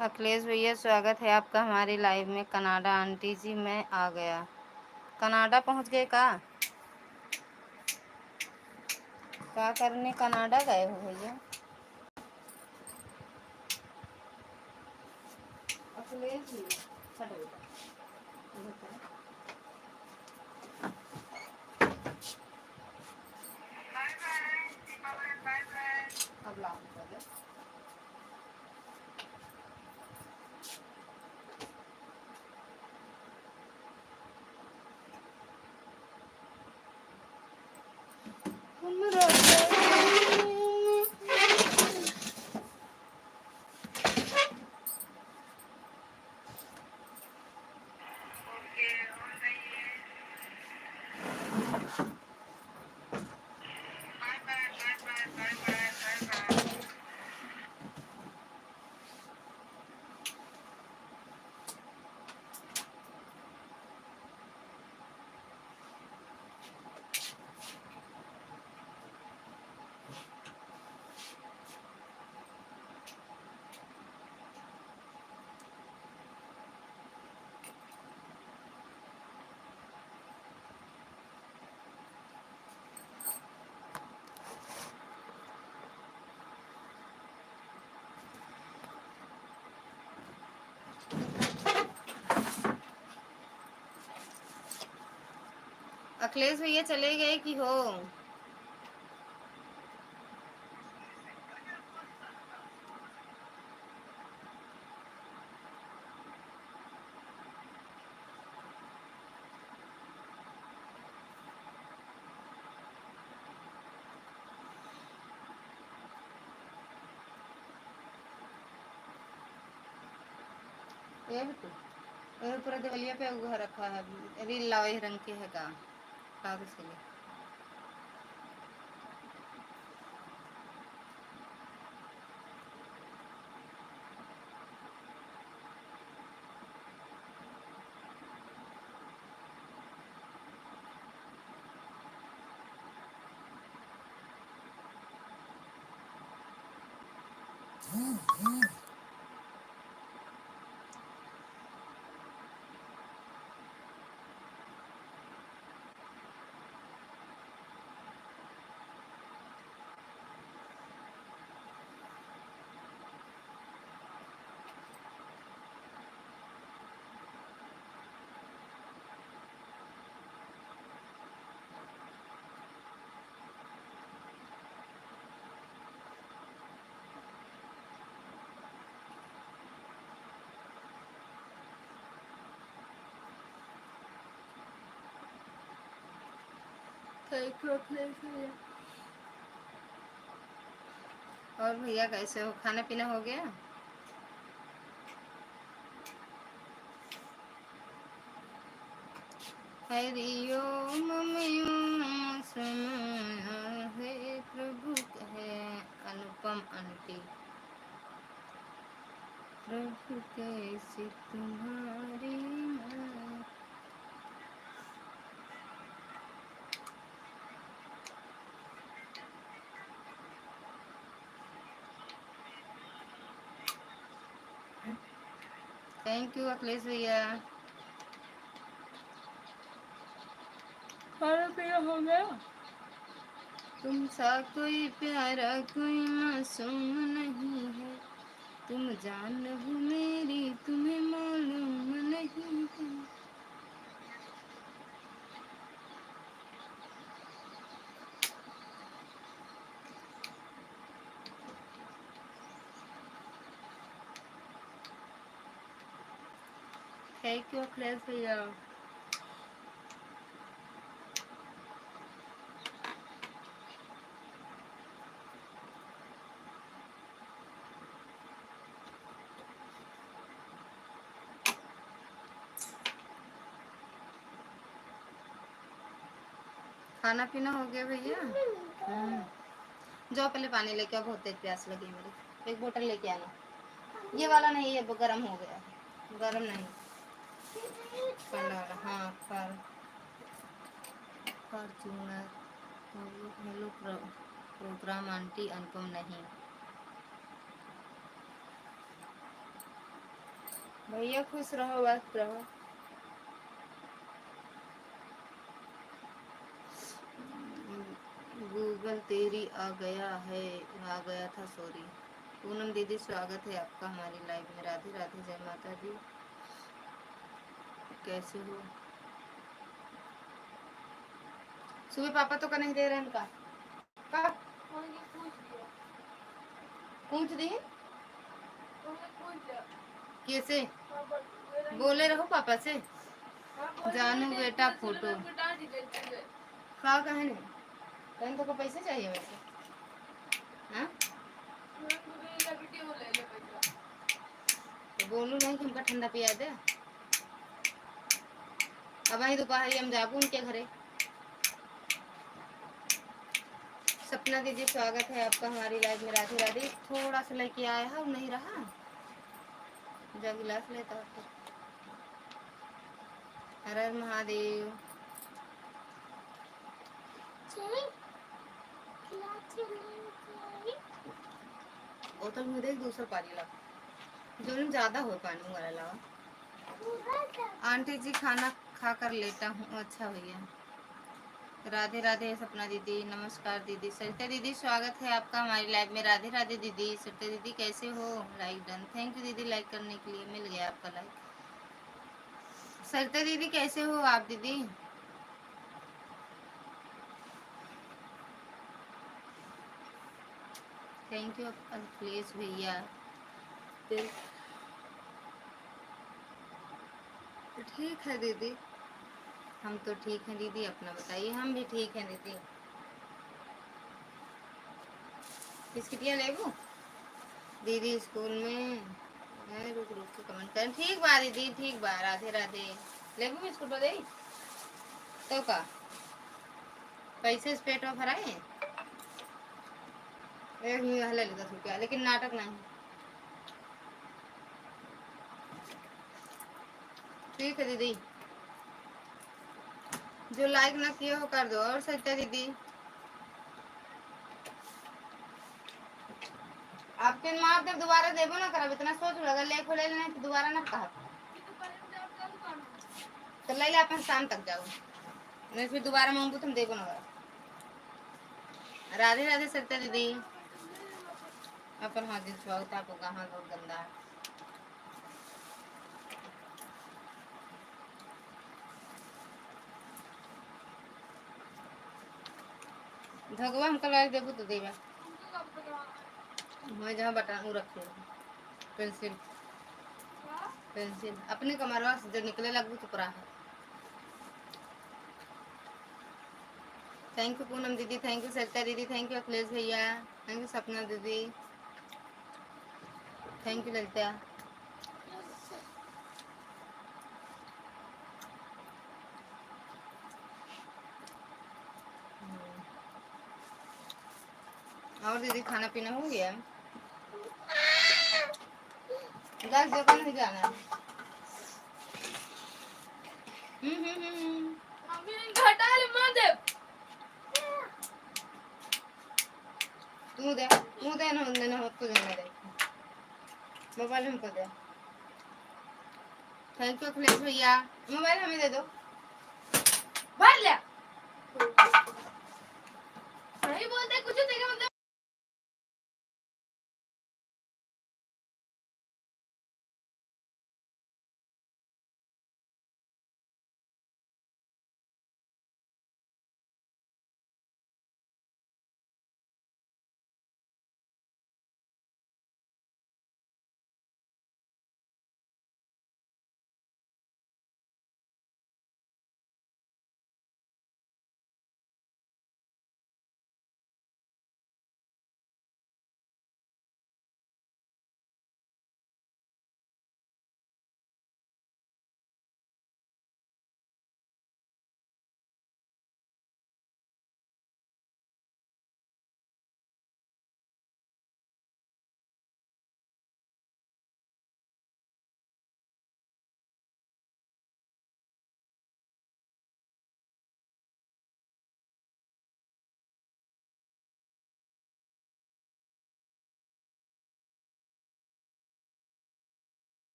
अखिलेश भैया स्वागत है आपका हमारे लाइव में। कनाडा आंटी जी मैं आ गया। कनाडा पहुंच गए का? क्या करने कनाडा गए हो भैया? अखिलेश भैया छठ बेटा अब लाओ पहले। अखिलेश भैया चले गए कि हो? ये बिट्टू ये पूरा दिवालिया पे उगा रखा है। अरे लावे रंग के है का कागज के लिए। और भैया कैसे हो? खाना पीना हो गया? हरिओम है प्रभु कहे अनुपम आंटी। प्रभु कैसी तुम्हारी थैंक यू अखिलेश भैया। खाना पीना हो गया? तुम सा कोई प्यारा कोई मासूम नहीं है। तुम जान हो मेरी तुम्हें मालूम नहीं है। थैंक यू अखिलेश भैया। खाना पीना हो गया भैया? जाओ पहले पानी लेके आओ, बहुत तेज प्यास लगी मेरी। एक बोतल लेके आना। ये वाला नहीं, ये गर्म हो गया है। गर्म नहीं, ठंडा वाला। हाँ फॉर्चूनर। हेलो प्रोग्राम आंटी अनुपम नहीं। भैया खुश रहो, मस्त रहो। गूगल तेरी आ गया है, आ गया था, सॉरी। पूनम दीदी स्वागत है आपका हमारी लाइव में। राधे राधे, जय माता दी। कैसे हो? सुबह पापा तो का नहीं दे रहे इनका का पूछ दी कैसे बोले रहो पापा से। जानू बेटा फोटो का कहने कहने तो को पैसे चाहिए वैसे। हाँ तो बोलू नहीं कि हमका ठंडा पिया दे। अब वही दोपहर हम जाबू उनके घरे। सपना दीदी स्वागत है आपका हमारी लाइव में। राधे राधे। थोड़ा सा लेके आया है और नहीं रहा, जा गिलास लेता हूँ। हर हर महादेव। बोतल में देख दूसरा पानी ला, जो ज्यादा हो पानी वाला लावा। आंटी जी खाना खा कर लेटा हूँ। अच्छा भैया। राधे राधे सपना दीदी। नमस्कार दीदी। सरिता दीदी स्वागत है आपका हमारी लाइव में। राधे राधे दीदी। सरिता दीदी कैसे हो? Like done. थैंक यू दीदी लाइक करने के लिए, मिल गया आपका लाइक। सरिता दीदी कैसे हो आप दीदी? थैंक यू अखिलेश भैया। ठीक है दीदी, हम तो ठीक हैं दीदी, अपना बताइए। हम भी ठीक हैं दीदी। बिस्किटिया लेबू दीदी स्कूल में रुक रुक के कमेंट कर। ठीक बा दीदी, ठीक बा। राधे राधे। लेबू बिस्कुट दे तो का पैसे से पेट में भराए। एक ले 10 रुपया, लेकिन नाटक नहीं। ठीक है दीदी, जो लाइक ना किए हो कर दो। और सच्चा दीदी आपके माँ जब दोबारा देबो ना करब, इतना सोच लो। अगर ले खोले नहीं तो दोबारा ना कहा तो ले ले अपन शाम तक जाओ, नहीं फिर दोबारा मांगू तुम देबो ना करब। राधे राधे सत्या दीदी। अपन हाथ दिन छुआओ आपको कहाँ बहुत गंदा है। धगवा हम कल देबू तो देबा। मैं जहाँ बटन वो रखे पेंसिल, पेंसिल अपने कमरवा से जो निकले लगू तो पूरा है। थैंक यू पूनम दीदी। थैंक यू सरिता दीदी। थैंक यू अखिलेश भैया। थैंक यू सपना दीदी। Thank you Lalita. और दीदी खाना पीना हो गया? 10 जगह नहीं जाना है। तू दे, तू दे ना हमको देने दे, मोबाइल हमको दे। थैंक यू अखिलेश भैया। मोबाइल हमें दे दो, भर ले। नहीं बोलते कुछ देगा मतलब।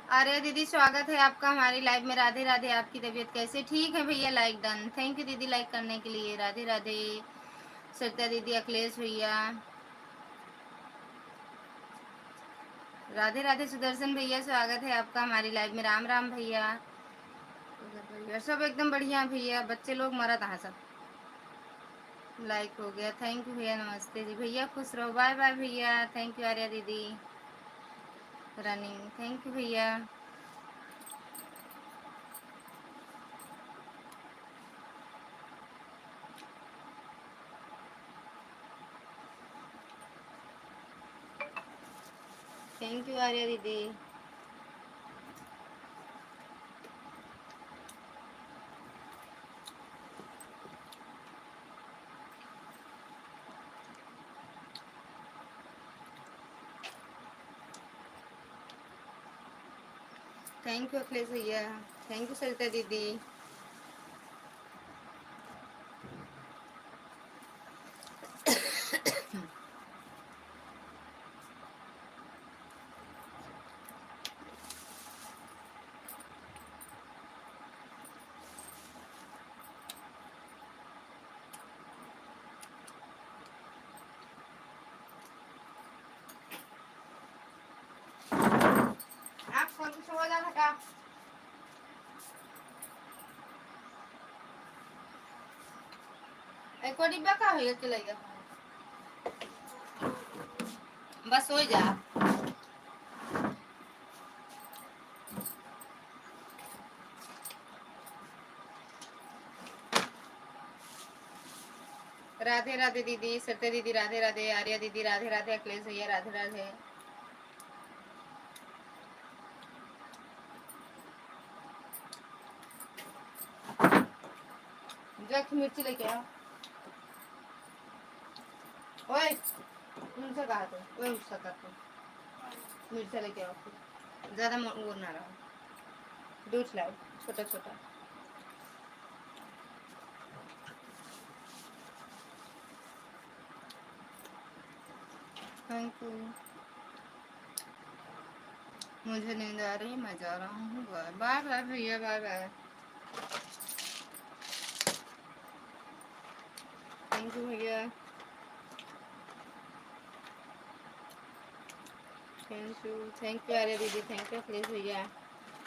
अरे दीदी स्वागत है आपका हमारी लाइव में। राधे राधे। आपकी तबीयत कैसे? ठीक है भैया। Like done. थैंक यू दीदी लाइक करने के लिए। राधे राधे। सरिता दीदी, अखिलेश भैया, राधे राधे। सुदर्शन भैया स्वागत है आपका हमारी लाइव में। राम राम भैया। भैया सब एकदम बढ़िया भैया। बच्चे लोग मरा था सब। लाइक हो गया। थैंक यू भैया। नमस्ते जी भैया। खुश रहो। बाय बाय भैया। थैंक यू आर्या दीदी। रनिंग। थैंक यू भैया। थैंक यू आर्या दीदी। थैंक यू अखिलेश भैया। थैंक यू सरिता दीदी। आप कौन सा सो जाना का? एक और डिब्बा का है चलेगा। बस हो जा। राधे राधे दीदी। सत्य दीदी राधे राधे। आर्या दीदी राधे राधे। अखिलेश भैया राधे राधे। जख मिर्ची लेके आओ। ओए उनसे कहा तो ओए उसका कर तो मिर्चा लेके आओ। ज्यादा वो ना रहा। दूध लाओ छोटा छोटा। Thank you. मुझे नींद आ रही है। मैं जा रहा हूँ। बाय बाय भैया। Bye bye. थैंक यू भैया। थैंक यू आर्या दीदी। थैंक यू अखिलेश भैया।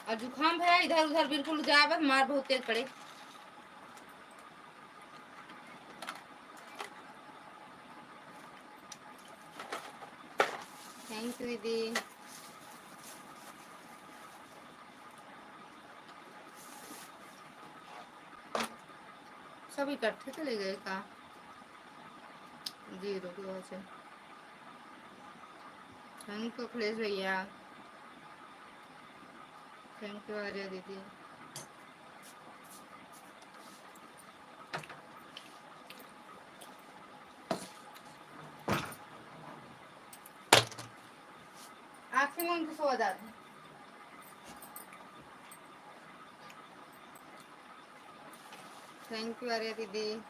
और जुकाम भैया इधर उधर बिल्कुल जा बस मार बहुत तेज पड़े। थैंक यू दीदी। सब इकट्ठे चले गए का? जीरो की वजह से। थैंक यू अखिलेश भैया। थैंक यू आर्या दीदी। आपसे मैं उनसे सो जाती हूँ। थैंक यू आर्या दीदी।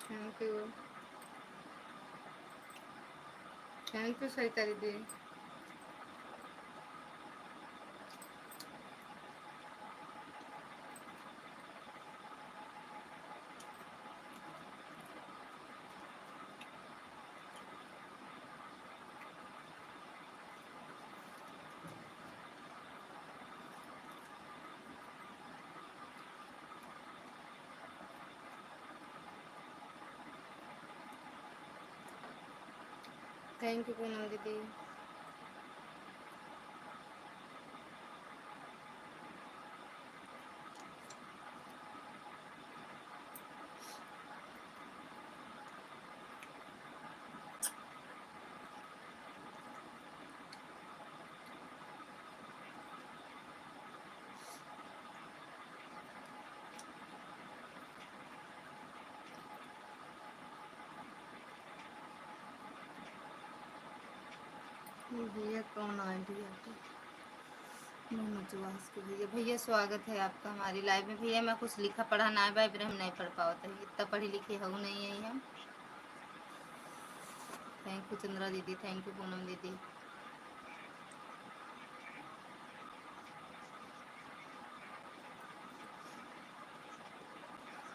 Thank you. थैंक यू सरिता दीदी। थैंक यू पूनम दीदी। भैया कौन आइडिया? मोहम्मद जवास के भैया, भैया स्वागत है आपका हमारी लाइव में। भैया मैं कुछ लिखा पढ़ा ना है भाई, फिर हम नहीं पढ़ पाओ तो इतना पढ़ी लिखी हूँ नहीं है हम। थैंक यू चंद्रा दीदी, थैंक यू पूनम दीदी।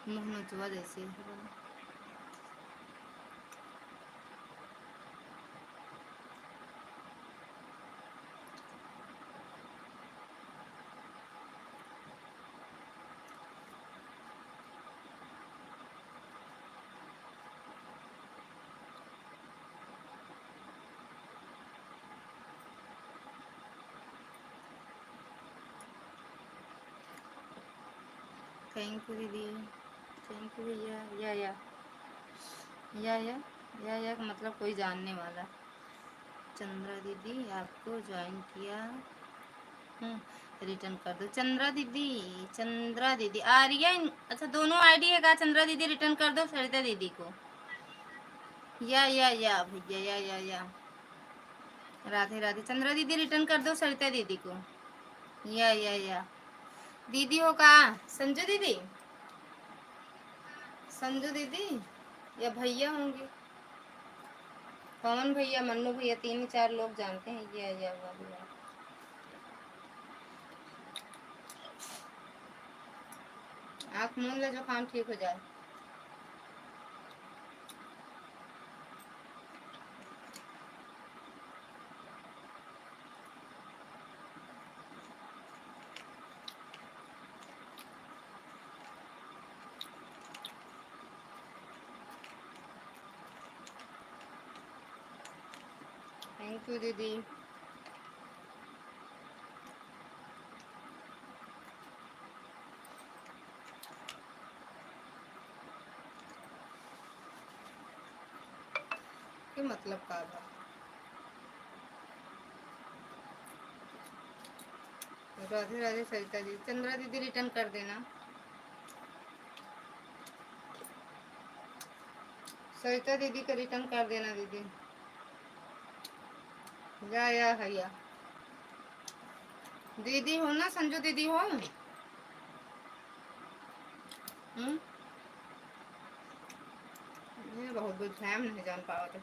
मोहम्मद जवास ऐसे है। थैंक यू दीदी, थैंक यू भैया। या का मतलब कोई जानने वाला। चंद्रा दीदी आपको ज्वाइन किया, रिटर्न कर दो चंद्रा दीदी। चंद्रा दीदी आर्यन, अच्छा दोनों आईडी है का? चंद्रा दीदी रिटर्न कर दो सरिता दीदी को। या भैया या राधे राधे। चंद्रा दीदी रिटर्न कर दो सरिता दीदी को। या दीदी हो का? संजू दीदी, संजू दीदी या भैया होंगे। पवन भैया, मन्नू भैया, 3 4 लोग जानते हैं। या वाली बात। आँख मूंद ले जो काम ठीक हो जाए। थैंक यू दीदी। के मतलब का था? राधे राधे सरिता दीदी। चंद्रा दीदी रिटर्न कर देना। सरिता दीदी का रिटर्न कर देना दीदी। या भैया दीदी हो ना, संजू दीदी हो। ये बहुत कुछ है, हम नहीं जान पावा थे।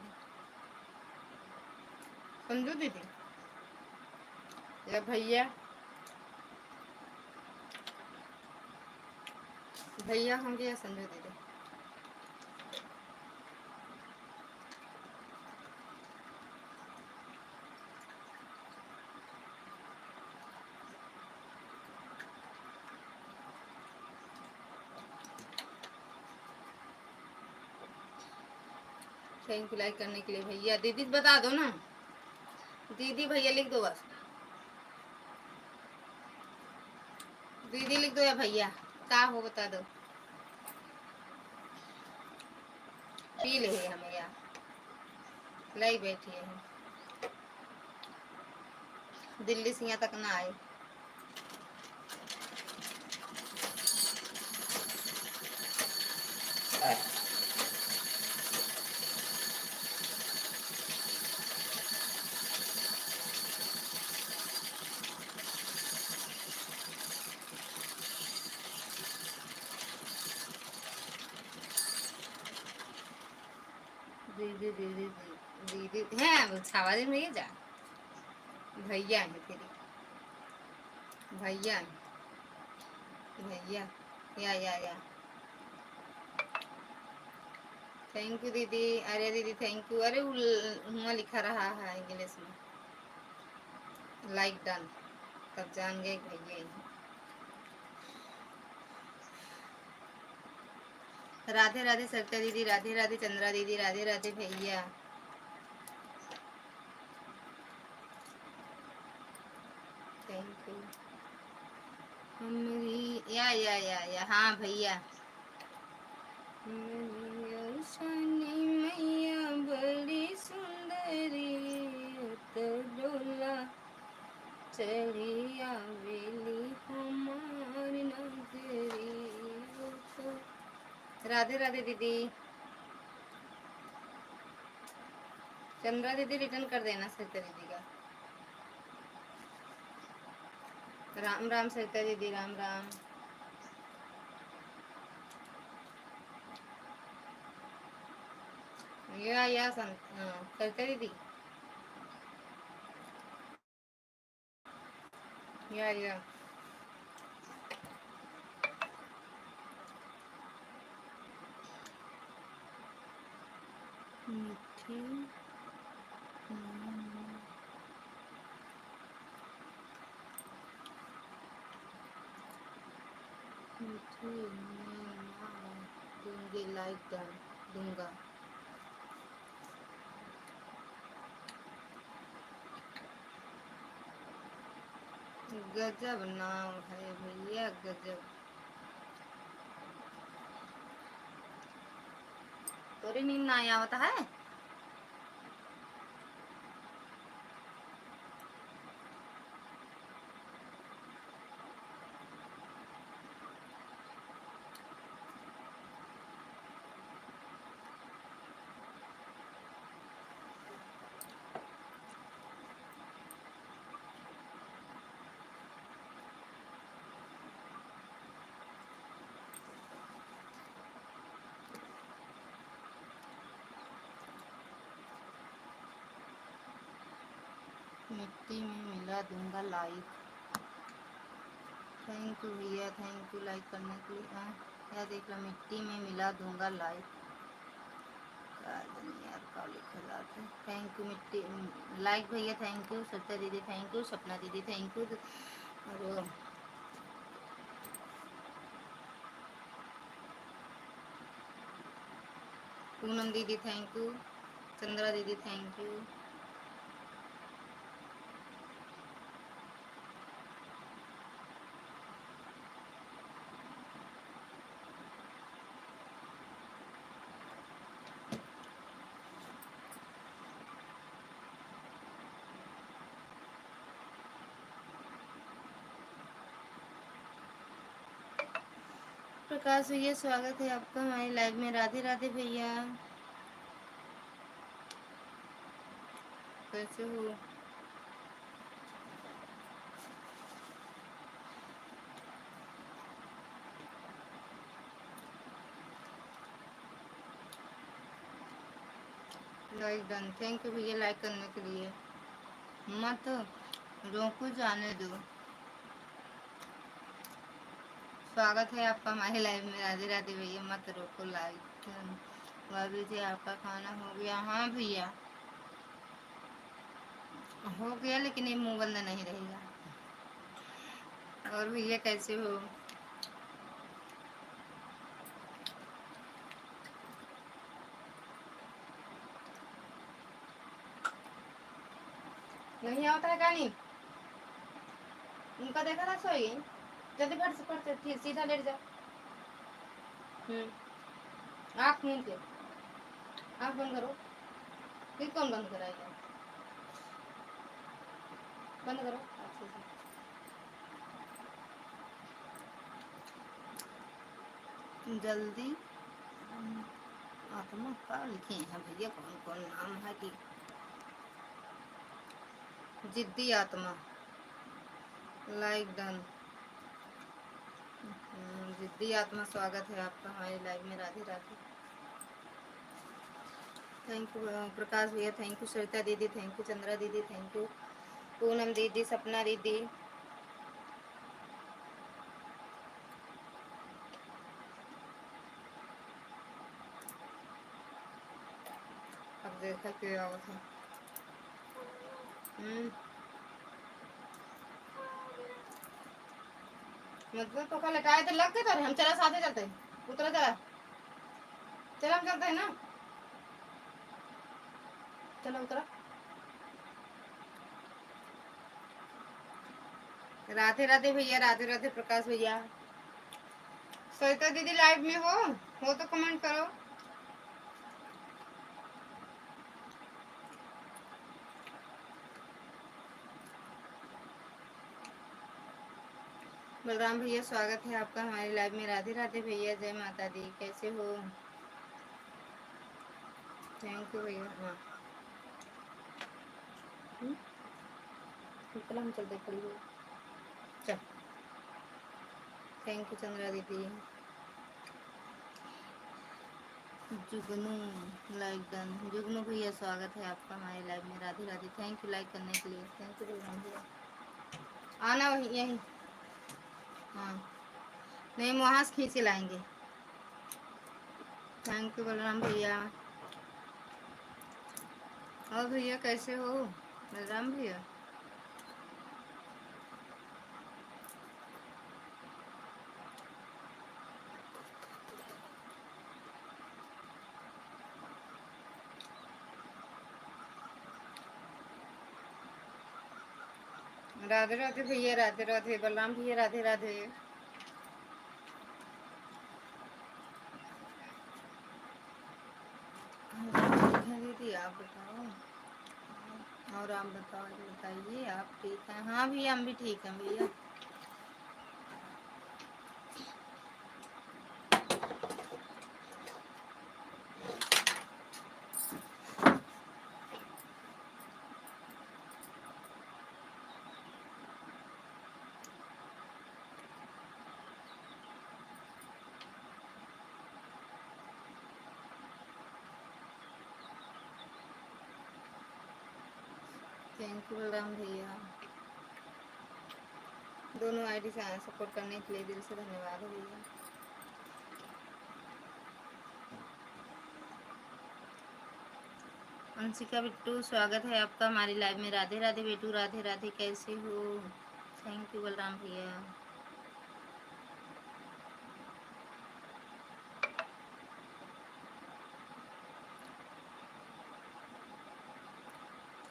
संजू दीदी या भैया, भैया होंगे या संजू दीदी। थैंक यू लाइक करने के लिए भैया। दीदी बता दो ना, दीदी भैया लिख दो बस। दीदी लिख दो या भैया, का हो बता दो। पी ले हमें यार, लाई बैठी है दिल्ली से यहाँ तक ना आए। दीदी दीदी दीदी है छावा दिन में जा। भैया है तेरी, भैया भैया या थैंक यू दीदी। अरे दीदी थैंक यू। अरे हुआ लिखा रहा है इंग्लिश में, लाइक डन, तब जान गए भैया। राधे राधे सरिता दीदी, राधे राधे चंद्रा दीदी, राधे राधे भैया। Thank you. हमारी या हाँ भैया। मैया बड़ी सुंदरी तो डोला चली आवेली हमारी नगरी। राधे राधे दीदी। चंद्रा दीदी रिटर्न कर देना सरिता दीदी का। राम राम सरिता दीदी, राम राम। या सरिता दीदी, या मीठी मीठी दूंगी, लाइक दूंगा। गजब नाम है भैया, गजब। तोरी नींद ना आवत है? मिट्टी में मिला दूंगा लाइक। थैंक यू भैया, थैंक यू लाइक करने के लिए। क्या देख लो, मिट्टी में मिला दूंगा लाइक। यार काली खिलाते। थैंक यू मिट्टी लाइक भैया, थैंक यू सरिता दीदी, थैंक यू सपना दीदी, थैंक यू। और पूनम दीदी थैंक यू, चंद्रा दीदी थैंक यू। प्रकाश भैया स्वागत है आपका हमारी लाइव में। राधे राधे भैया, कैसे हो? लाइक डन, थैंक यू भैया लाइक करने के लिए। मत रोको, जाने दो। स्वागत है आपका हमारे लाइव में। राधे राधे भैया, मत रोको, लाइक। भाभी जी आपका खाना हो गया? हाँ भैया हो गया, लेकिन ये मुंह बंद नहीं रहेगा। और भैया कैसे हो? नहीं आता है कहानी? उनका देखा था सोई। जल्दी फट से फट सीधा लेट जा। आँख मूंद के आँख बंद करो। फिर कौन बंद कराएगा? बंद करो अच्छे से जल्दी। आत्मा का लिखे हैं भैया, कौन कौन नाम है कि? जिद्दी आत्मा, लाइक डन। जिद्दी आत्मा स्वागत है आपका हमारे लाइव में। राधे राधे, थैंक यू प्रकाश भैया, थैंक यू सरिता दीदी, थैंक यू चंद्रा दीदी, थैंक यू पूनम दीदी, सपना दीदी। अब देखा क्यों आवत है। मतलब तो कल लटाए तो लग गए, तो हम चला साथे चलते हैं। उतरा चला, चला हम चलते हैं ना। चलो उतरा। राधे राधे भैया, राधे राधे प्रकाश भैया। सरिता दीदी लाइव में हो तो कमेंट करो। बलराम भैया स्वागत है आपका हमारे लाइव में। राधे राधे भैया, जय माता दी, कैसे हो? थैंक यू भैया। हाँ हम चलते खड़ी हो। चल थैंक यू चंद्रा दीदी। जुगनू लाइक डन। जुगनू भैया स्वागत है आपका हमारे लाइव में। Radhe Radhe. Thank you like करने के लिए। थैंक यू बलराम भैया। आना वही यहीं। हाँ नहीं वहाँ से खींच के लाएंगे। थैंक यू बलराम भैया। और भैया कैसे हो बलराम भैया? राधे राधे भैया। राधे राधे बलराम भैया। राधे राधे। दीदी आप बताओ। और आप बताइए आप ठीक हैं? हाँ भैया हम भी ठीक हैं भैया। थैंक यू बलराम भैया। दोनों आईडी से सपोर्ट करने के लिए दिल से धन्यवाद है भैया। अंशिका बिट्टू स्वागत है आपका हमारी लाइव में। राधे राधे बेटू। राधे राधे कैसे हो? थैंक यू बलराम भैया।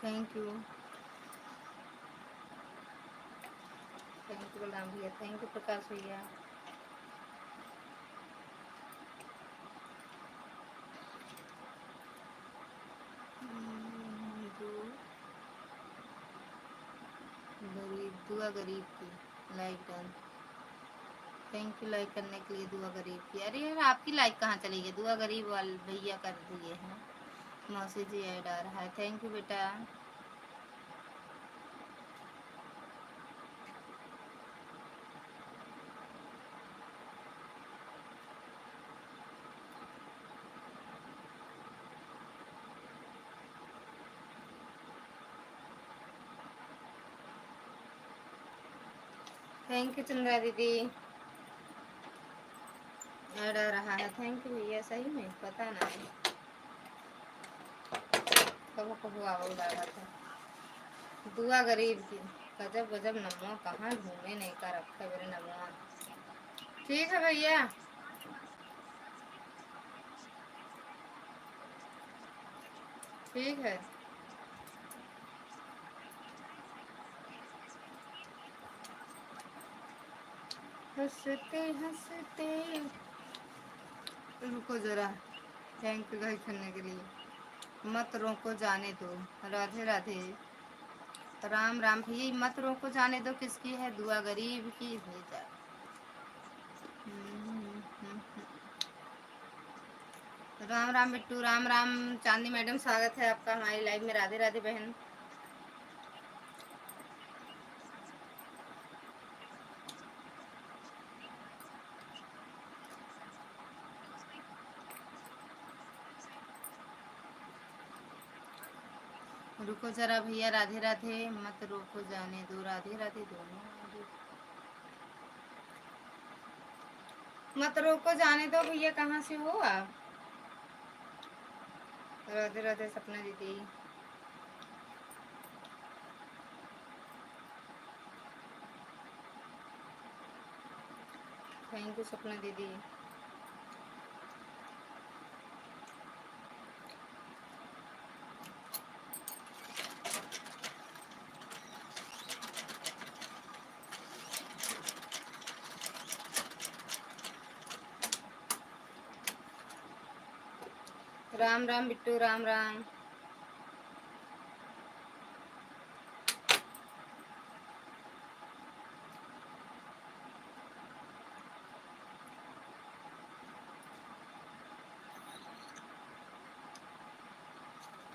Thank you. Thank you Balram भैया। थैंक यू प्रकाश भैया। दुआ गरीब की like done. Thank you like करने के लिए दुआ गरीब की। अरे यार आपकी लाइक कहाँ चली गई? दुआ गरीब वाले भैया कर दिए हैं। मौसी जी ऐड आ रहा है। थैंक यू बेटा। थैंक यू चंद्रा दीदी। ऐड आ रहा है। थैंक यू भैया। सही में पता नहीं कब कब उड़ा रहा था। दुआ गरीब की। गजब गजब नमो कहाँ घूमे नहीं का रखा मेरे नमो। ठीक है भैया। ठीक है। हंसते हंसते रुको जरा। थैंक यू गाइस करने के लिए। मत रोको जाने दो। राधे राधे। राम राम भैया। मत रोको जाने दो किसकी है? दुआ गरीब की भेजा। राम राम बिट्टू। राम राम चांदी मैडम। स्वागत है आपका हमारी लाइव में। राधे राधे बहन। रुको जरा भैया। राधे राधे। मत रोको जाने दो। राधे राधे दोनों। मत रोको जाने दो भैया। कहाँ से हो आप? राधे राधे सपना दीदी। थैंक यू सपना दीदी। राम राम बिट्टू। राम राम।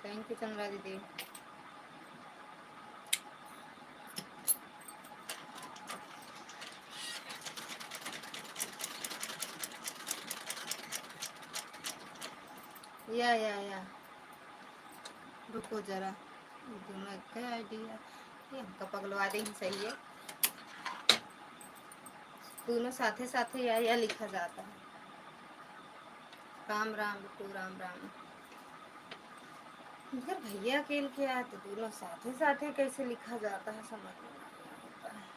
थैंक यू चंद्रा दीदी। या रुको जरा, दोनों एक का आइडिया, ये हमका पगलवा देंगे, सही है। दोनों साथे साथे या लिखा जाता है। राम राम बिट्टू, राम राम। मगर भैया अकेले के आए तो दोनों साथे साथे कैसे लिखा जाता है, समझ में नहीं आता है।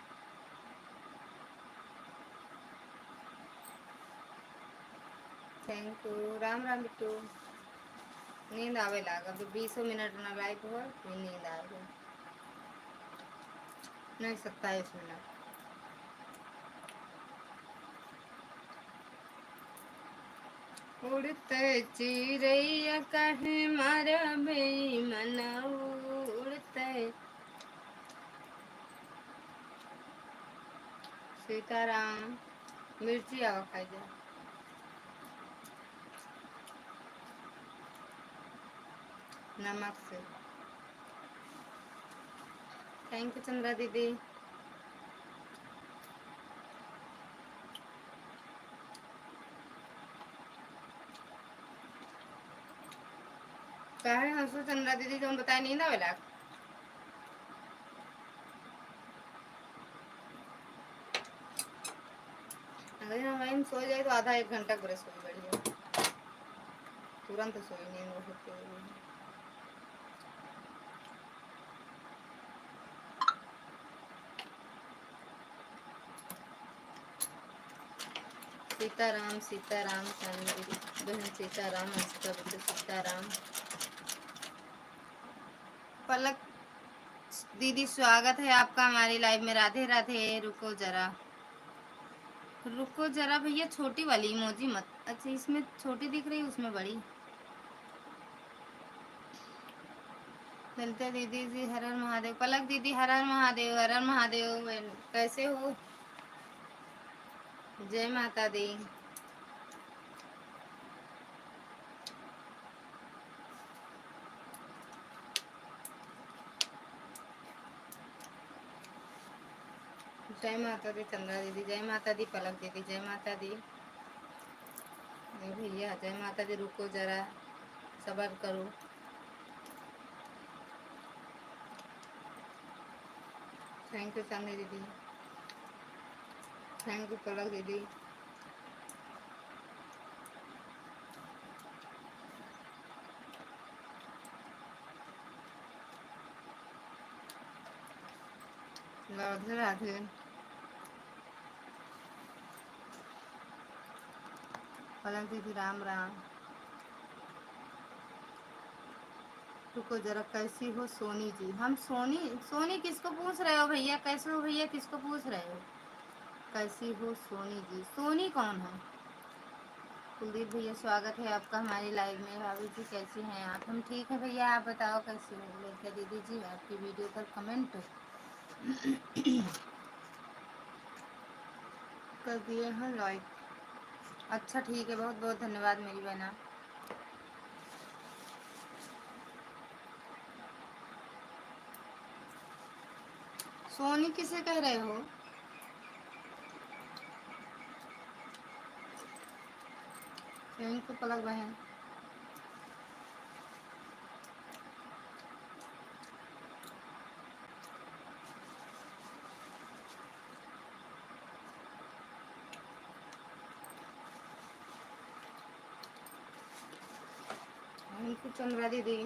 Thank you, Ram Ram Bittu. नींद आवे लागा, 20 मिनट ना लाइव हो, नींद आ गई। नहीं, 27 मिनट। उड़ते चिड़ैया कहे मारा बेईमना, उड़ते। सीताराम, मिर्ची आवा खाई जा। नमक से। थैंक यू चंद्रा दीदी। कहे हंसो चंद्रा दीदी, तुम बताए नींद आवेला। अगर हम सो जाए तो आधा 1 घंटा पूरे सोई बढ़िया, तुरंत सोई नींद बहुत तेज। सीताराम सीताराम, बहन सीताराम, सीताराम। पलक दीदी, स्वागत है आपका हमारी लाइव में। राधे राधे। रुको जरा, रुको जरा भैया, छोटी वाली इमोजी मत। अच्छा, इसमें छोटी दिख रही, उसमें बड़ी। ललिता दीदी जी, हर हर महादेव। पलक दीदी, हर हर महादेव, हर हर महादेव। कैसे हो? जय माता दी। जय माता दी चंद्रा दीदी, जय माता दी पलक दीदी, जय माता दी भैया, जय माता दी। रुको जरा, सब्र करो। थैंक यू चांदी दीदी, थैंक यू पलक दीदी। राधे राधे। पलक दीदी, राम राम। रुको जरा, कैसी हो सोनी जी? हम सोनी, सोनी किसको पूछ रहे हो भैया? कैसे हो भैया, किसको पूछ रहे हो? कैसी हो सोनी जी? सोनी कौन है? कुलदीप भैया, स्वागत है आपका हमारी लाइव में। भाभी जी कैसी हैं आप? हम ठीक है भैया, आप बताओ कैसे हो? लड़का दीदी जी, आपकी वीडियो पर कमेंट कर दिए हैं लाइक। अच्छा ठीक है, बहुत बहुत धन्यवाद मेरी बहना। सोनी किसे कह रहे हो? थैंक यू पलक बहन। थैंक यू चंद्रा दीदी,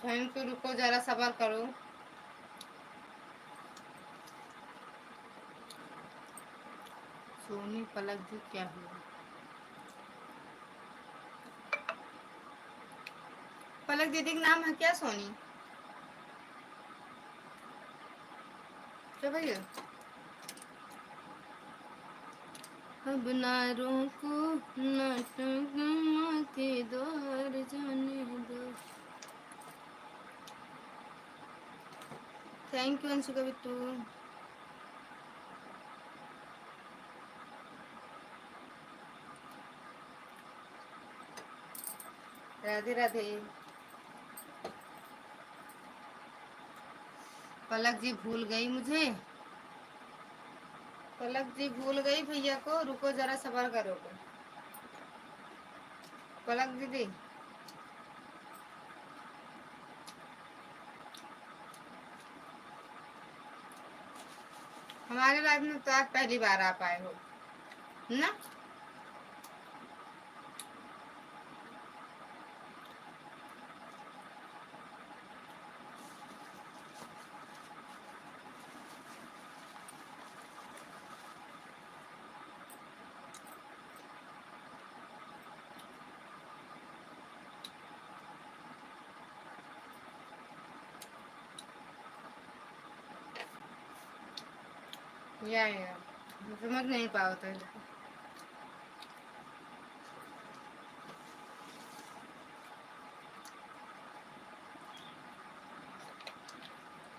थैंक यू। रुको जरा, सब्र करो। सोनी पलक जी क्या हुआ? पलक दीदी का नाम है क्या सोनी? क्या भैया? अब ना रोको नाटक के द्वार जाने दो। Thank you Anshika Bittu. राधे राधे। पलक जी भूल गई मुझे, पलक जी भूल गई भैया को। रुको जरा, सब्र करो। पलक दीदी, हमारे लाइफ में तो आज पहली बार आ पाए हो ना। या समझ नहीं पाओ तो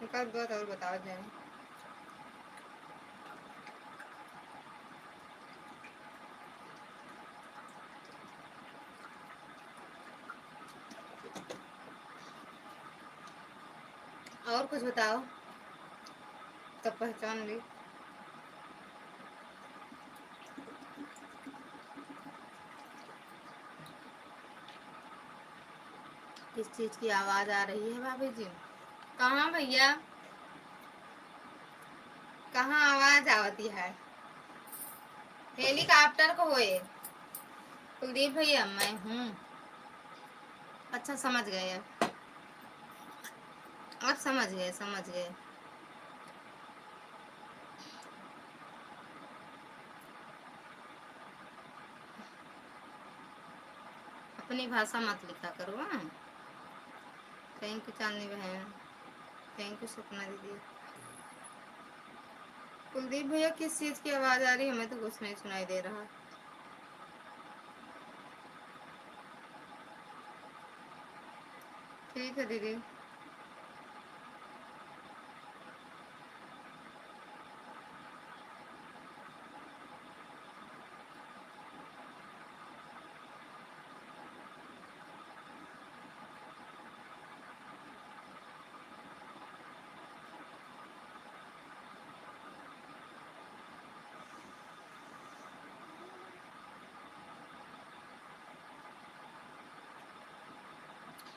एक आध बात और बताओ जाए। और कुछ बताओ तब पहचान ली। किस चीज की आवाज आ रही है भाभी जी? कहाँ भैया, कहाँ आवाज आवती है? हेलीकॉप्टर को होए कुलदीप भैया, मैं हूँ। अच्छा समझ गए, अब समझ गए, समझ गए। अपनी भाषा मत लिखा करो। हाँ, थैंक यू चांदनी बहन, थैंक यू सपना दीदी। कुलदीप भैया किस चीज की आवाज आ रही है? हमें तो कुछ नहीं सुनाई दे रहा। ठीक है दीदी।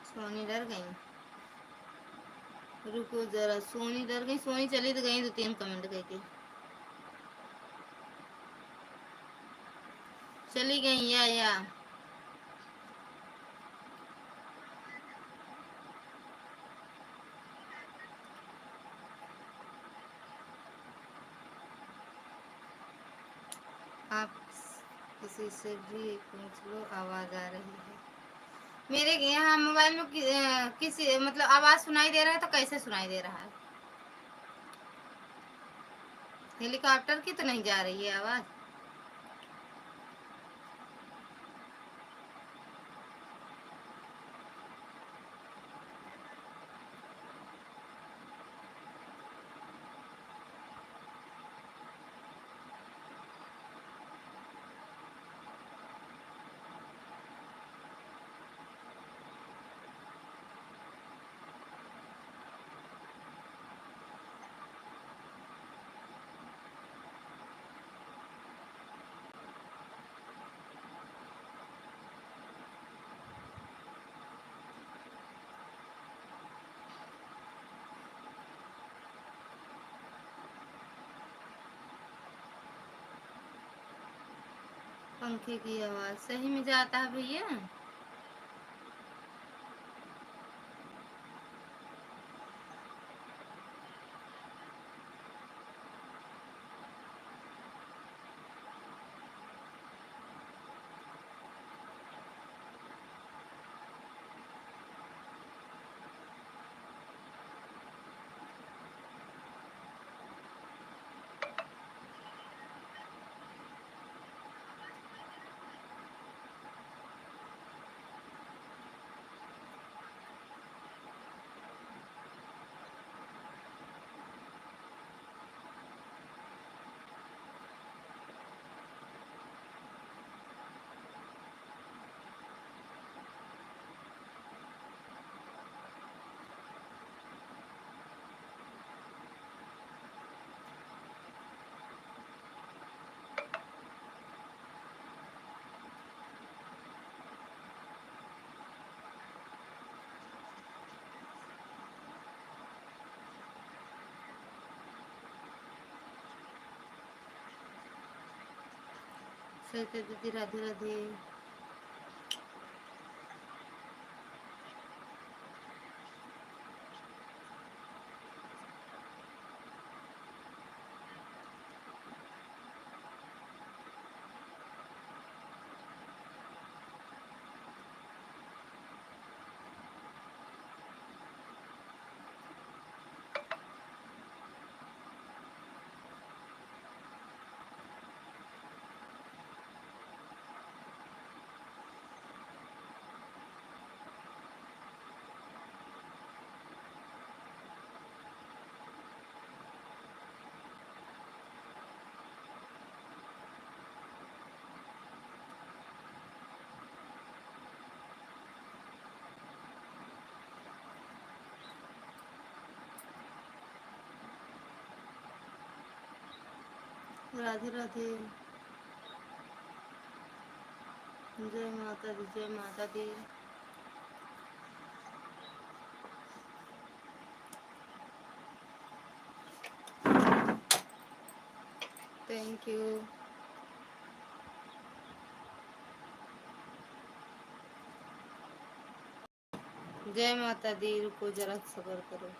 सोनी डर गई, रुको जरा। सोनी डर गई, सोनी चली तो गई, 2-3 कमेंट करके चली गई। या आप किसी से भी पूछ लो, आवाज आ रही है मेरे यहाँ मोबाइल में। किसी मतलब आवाज सुनाई दे रहा है तो कैसे सुनाई दे रहा है? हेलीकॉप्टर की तो नहीं जा रही है आवाज? पंखे की आवाज सही में जाता है भैया? सरिता दीदी राधे राधे। राधे राधे। जय माता दी, जय माता दी। Thank you. जय माता दी। रुको जरा सबर करो।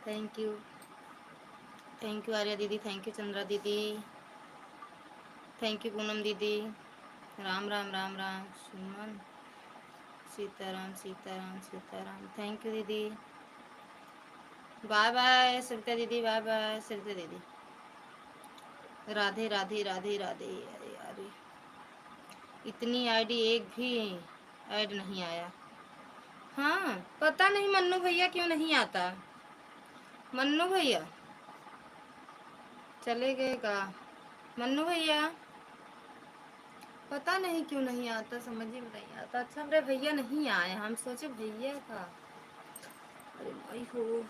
Thank you, thank you Arya दीदी, थैंक यू चंद्रा दीदी, थैंक यू पूनम दीदी। राम राम राम राम सुमन, सीताराम सीताराम सीताराम, थैंक यू दीदी। बाय बाय सरिता दीदी, बाय बाय सरिता दीदी। राधे राधे राधे राधे। अरे अरे इतनी आईडी एक भी ऐड नहीं आया। हाँ पता नहीं मन्नू भैया क्यों नहीं आता। मन्नू भैया चले गए का? मन्नू भैया पता नहीं क्यों नहीं आता, समझ ही नहीं आता। अच्छा मेरे भैया नहीं आए, हम सोचे भैया का। अरे भाई हो,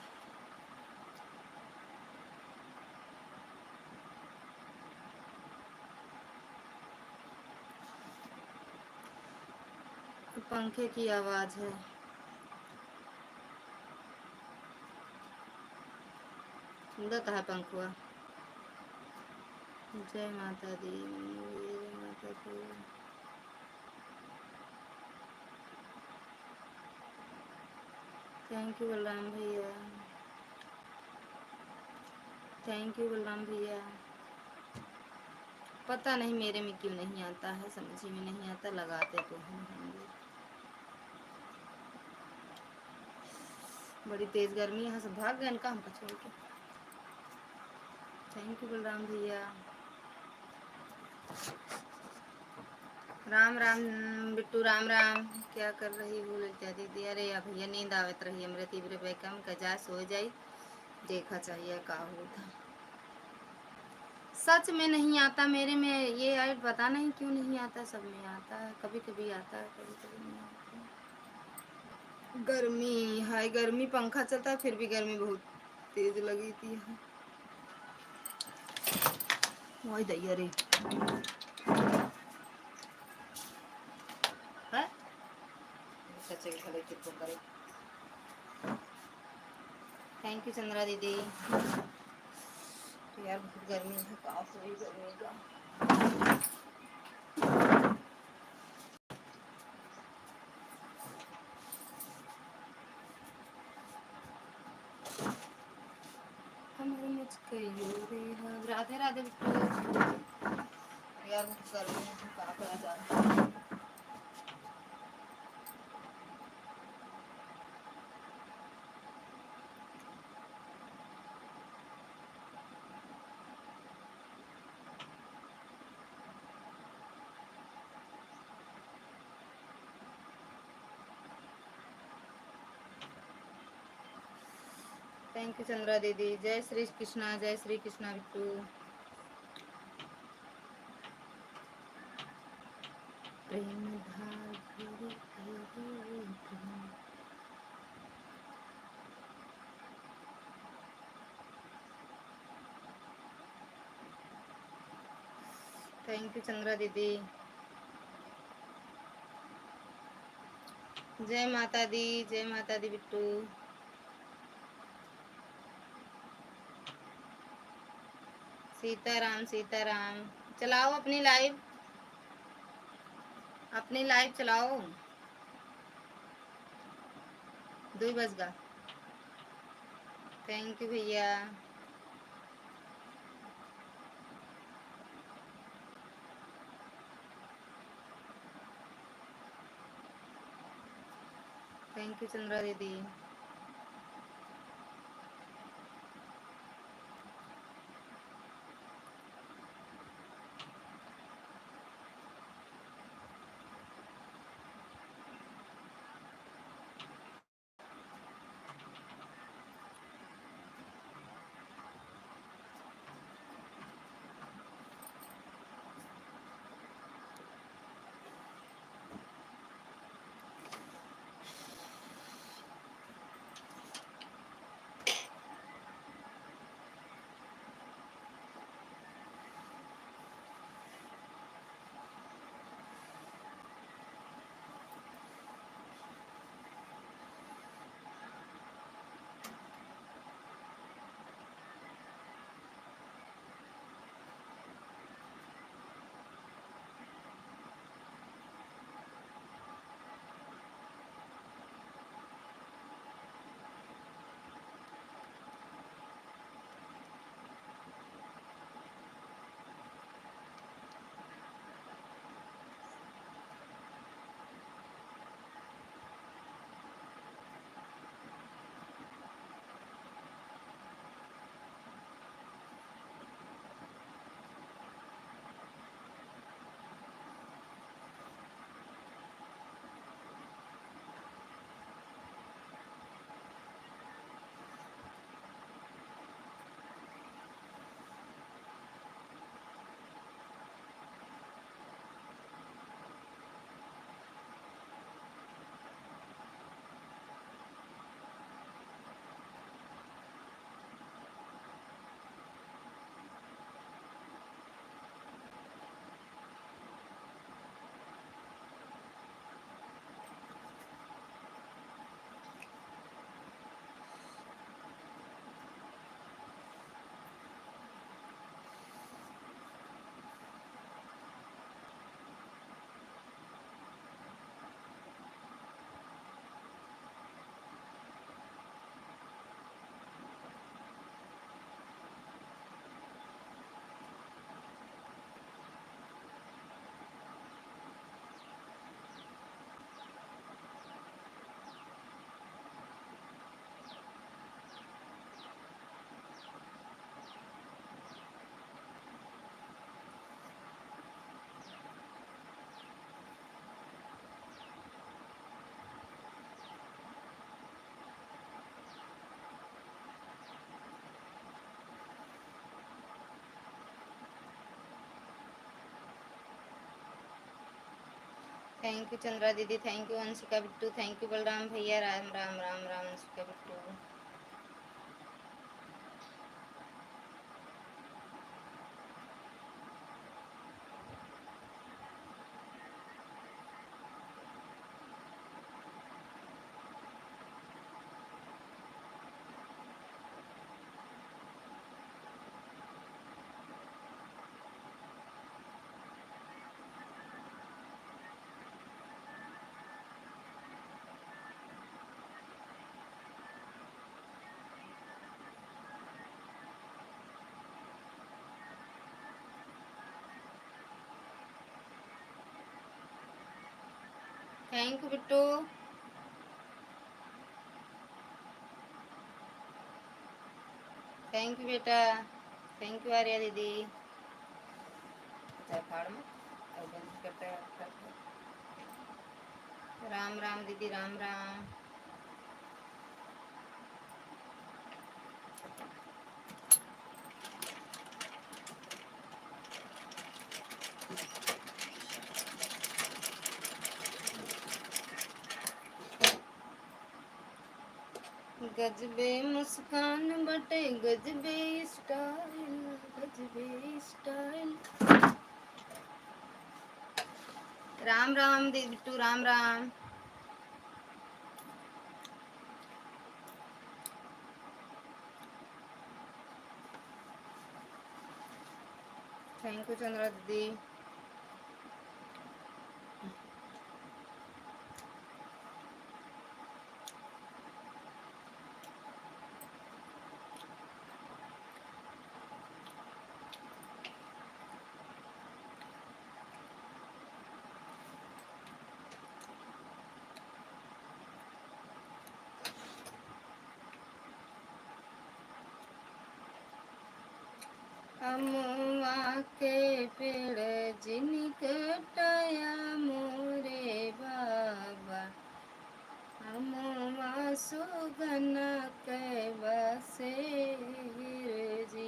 पंखे की आवाज है। उड़ता है पंखुआ। जय माता दी, जय माता दी। थैंक यू बलराम भैया, थैंक यू बलराम भैया। पता नहीं मेरे में क्यों नहीं आता है, समझ ही में नहीं आता। लगाते तो होंगे। बड़ी तेज गर्मी, यहाँ से भाग गए इनका हमको छोड़ के। थैंक यू बलराम भैया। राम राम बिट्टू, राम राम। क्या कर रही हो ललिता दीदी? अरे या भैया नींद आवत रही हमरे तीव्र बेकम का, जा सो जाई, देखा चाहिए का होता। सच में नहीं आता मेरे में ये ऐड, पता नहीं क्यों नहीं आता। सब में आता है, कभी कभी आता है, कभी कभी नहीं आता। गर्मी है, गर्मी, पंखा चलता है फिर भी गर्मी बहुत तेज लगी थी। वही दैया रे है, सच्चे खड़े चुप करे। थैंक यू चंद्रा दीदी। तो यार बहुत गर्मी है, काफ हुई गर्मी का। राधे राधे यार बहुत गर्मी है, काफ आ जा रहा है। थैंक यू चंद्रा दीदी। जय श्री कृष्णा, जय श्री कृष्णा बिट्टू। प्रेम धार थैंक यू चंद्रा दीदी। जय माता दी, जय माता दी बिट्टू। सीताराम सीताराम। चलाओ अपनी लाइव, अपनी लाइव चलाओ। 2 बज गा। थैंक यू भैया। थैंक यू चंद्रा दीदी। थैंक यू चंद्रा दीदी, thank you Anshika Bittu, thank you Balram भैया, Ram Ram Ram Ram Anshika Bittu. Thank you Bittu, thank you बेटा, थैंक यू आर्या दीदी। फाड़ में और बंद करते राम राम दीदी, राम राम। गजबे मुस्कान बटे गजबे स्टाइल, गजबे स्टाइल। राम राम दीदी बिट्टू, राम राम। थैंक यू चंद्रा दीदी। अमुआ के पेड़ जिनकटाया मोरे बाबा, अमुआ सुगना के बसेर जी।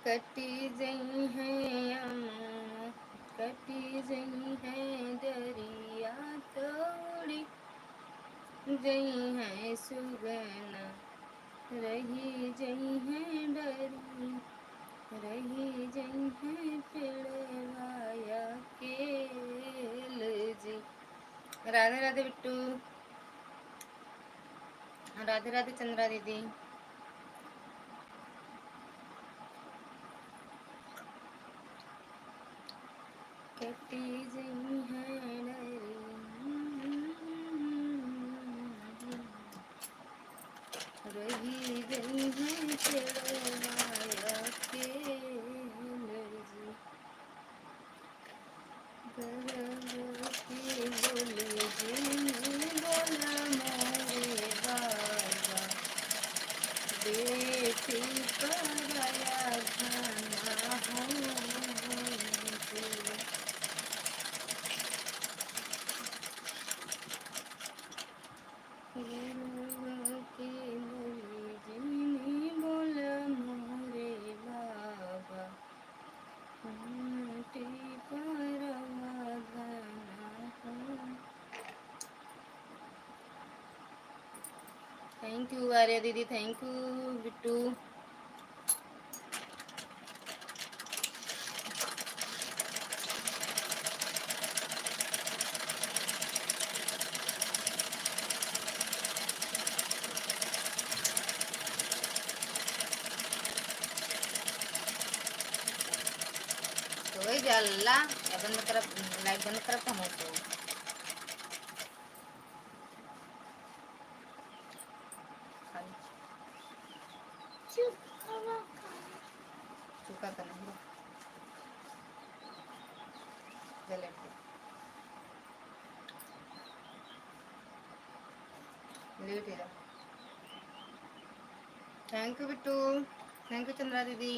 कटी जई है अमुआ, कटी जई है दरिया तोड़ी, जई है सुगना रही जई है डरी, रही जई है पेड़वाया केल जी। राधे राधे बिट्टू, राधे राधे चंद्रा दीदी। कटी जई है डरी, रही गई है पेड़वाया केल जी। गर्भवती बोले जिन बोला मोरे बाबा, बेटी पराया घना हो जी। गर्भवती बोले जिन बोला मोरे बाबा, बेटी पराया घना हो। थैंक यू आर्या दीदी, थैंक यू बिट्टू। तो वही जल्ला या बंद कर, लाइट बंद कर हम तो चुका तो नहीं जले लेट है। Thank you Bittu, thank you Chandra दीदी।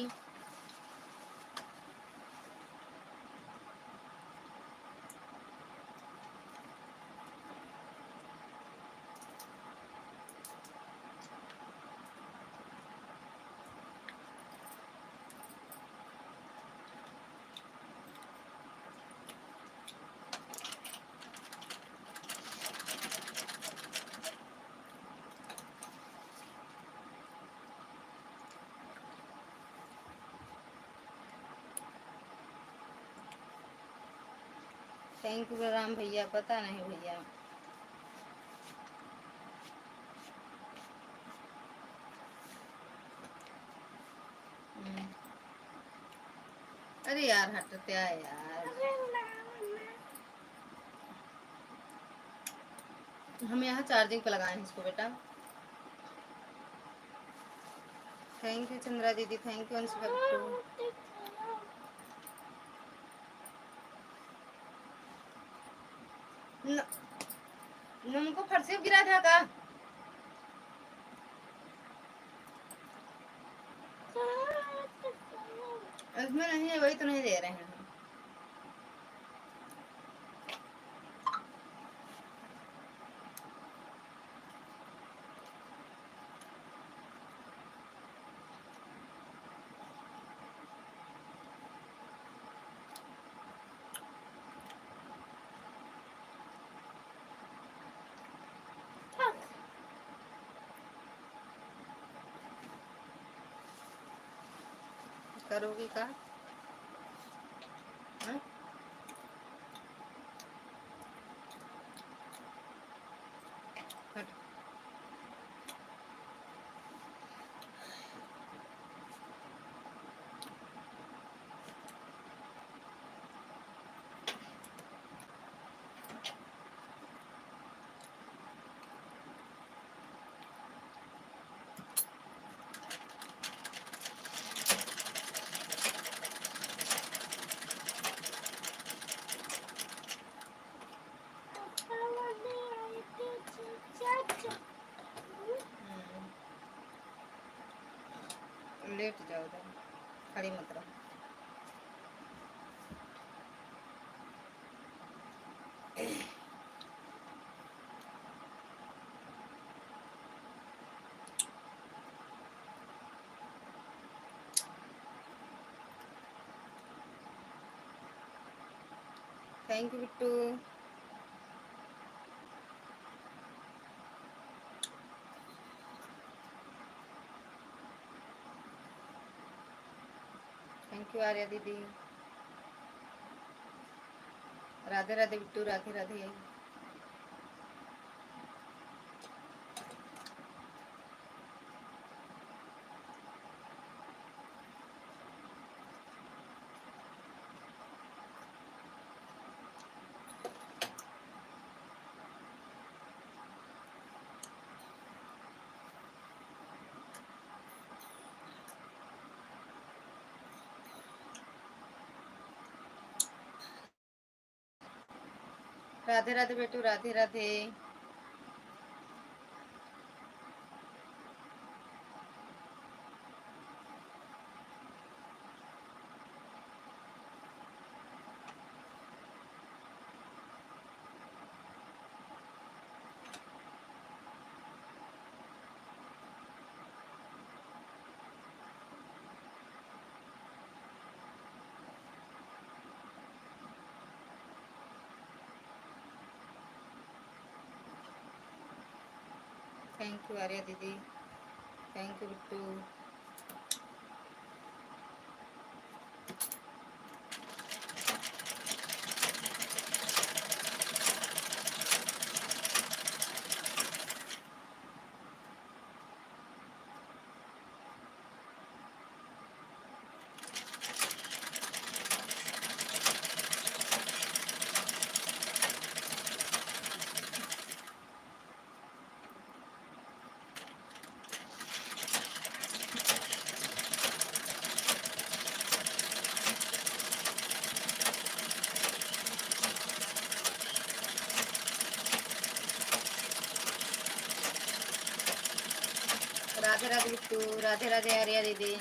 थैंक यू राम भैया, पता नहीं भैया। अरे यार हटते है यार, हम यहाँ चार्जिंग पे लगाए हैं इसको बेटा। थैंक यू चंद्रा दीदी, थैंक यू अंशु भट्टू। उनको फर्शी गिरा था का? इसमें नहीं है, वही तो नहीं दे रहे हैं। करोगी का? लेट जाओ, खड़ी मत रहो। Thank you Bittu. Thank you Arya दीदी। राधे राधे बिट्टू, राधे राधे। राधे राधे बेटू, राधे राधे। थैंक यू आर्या दीदी, थैंक यू बिट्टू। राधे राधे बिट्टू, राधे राधे आर्या दीदी।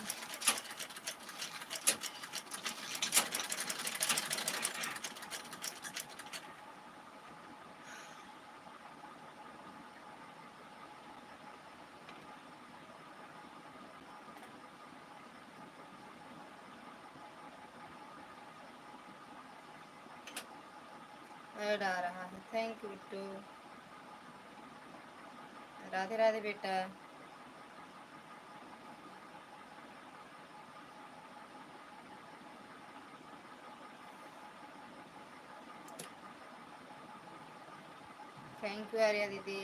ऐड आ रहा है, थैंक यू बिट्टू। राधे राधे बेटा। थैंक यू आर्या दीदी।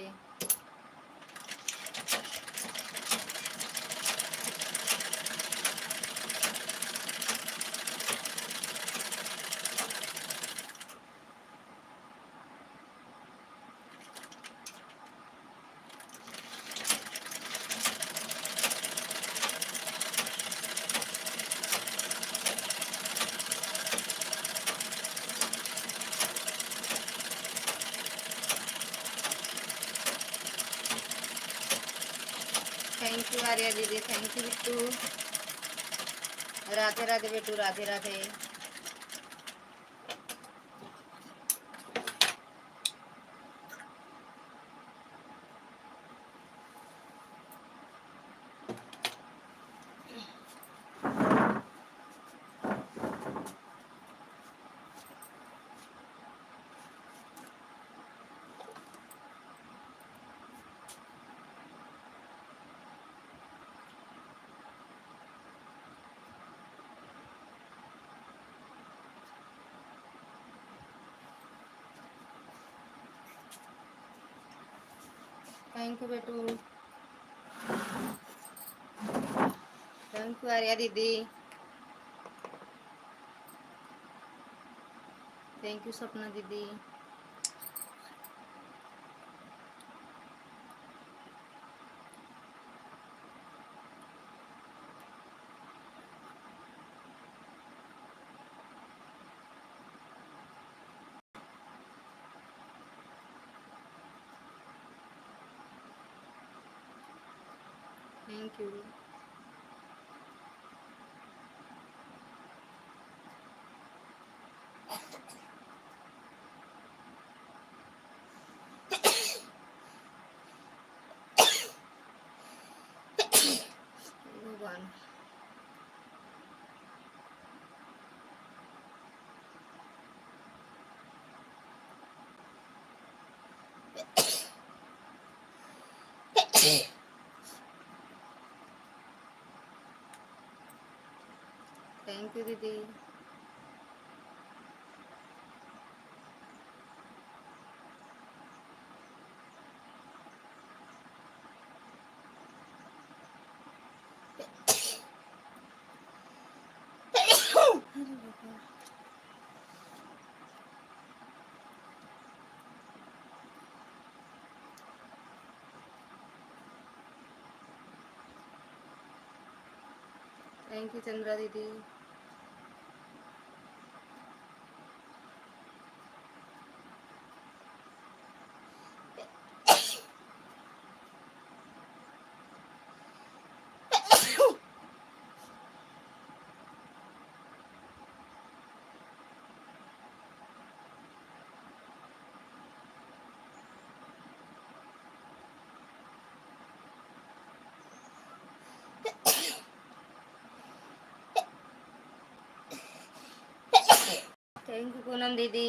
थैंक यू आर्या दीदी, थैंक यू बिट्टू। राधे राधे बेटू, राधे राधे। थैंक यू बेटू, थैंक यू आर्या दीदी, थैंक यू सपना दीदी। Thank you. भगवान, थैंक यू दीदी। थैंक यू चंद्रा दीदी। थैंक यू पूनम दीदी।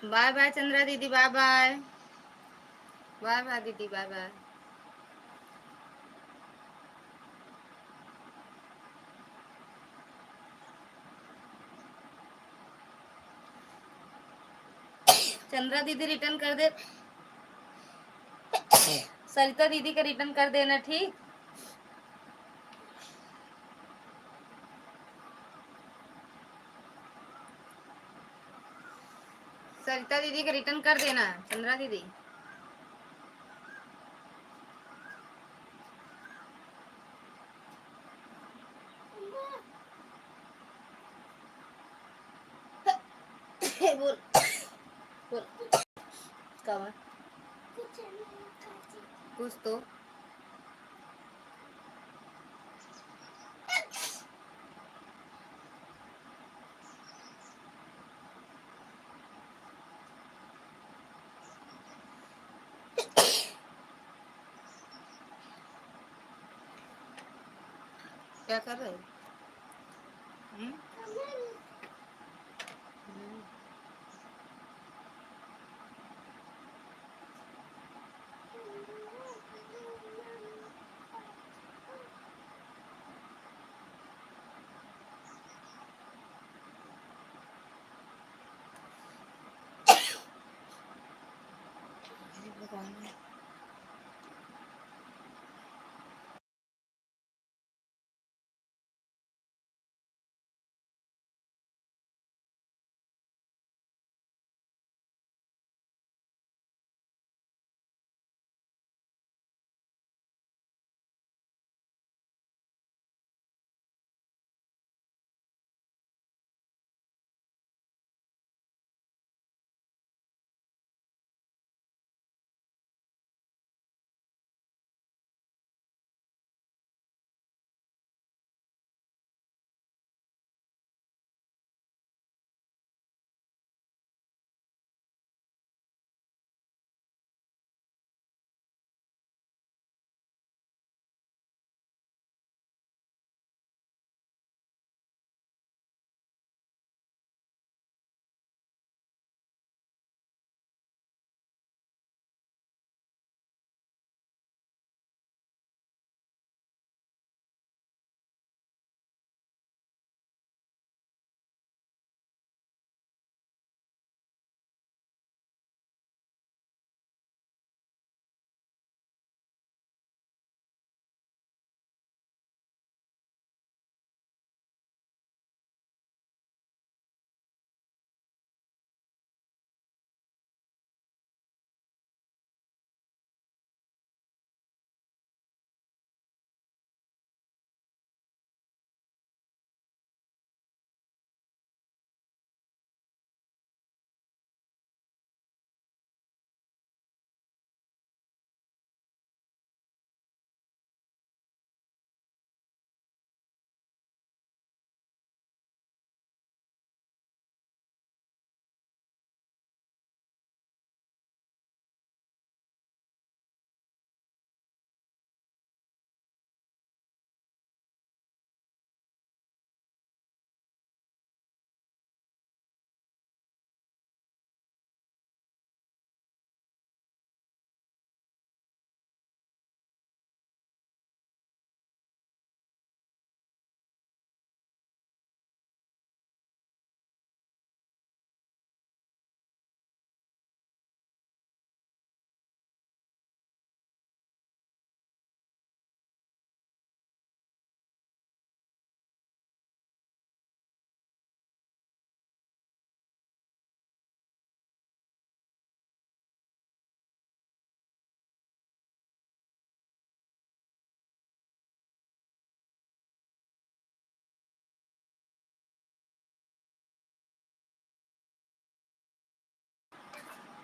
बाय बाय चंद्रा दीदी, बाय बाय, बाय बाय दीदी, बाय बाय। चंद्रा दीदी रिटर्न कर दे, सरिता दीदी का रिटर्न कर देना, ठीक। सरिता दीदी का रिटर्न कर देना चंद्रा दीदी। बोल बोल कहाँ कुछ तो क्या कर रहे हो? हम्म? कौन है?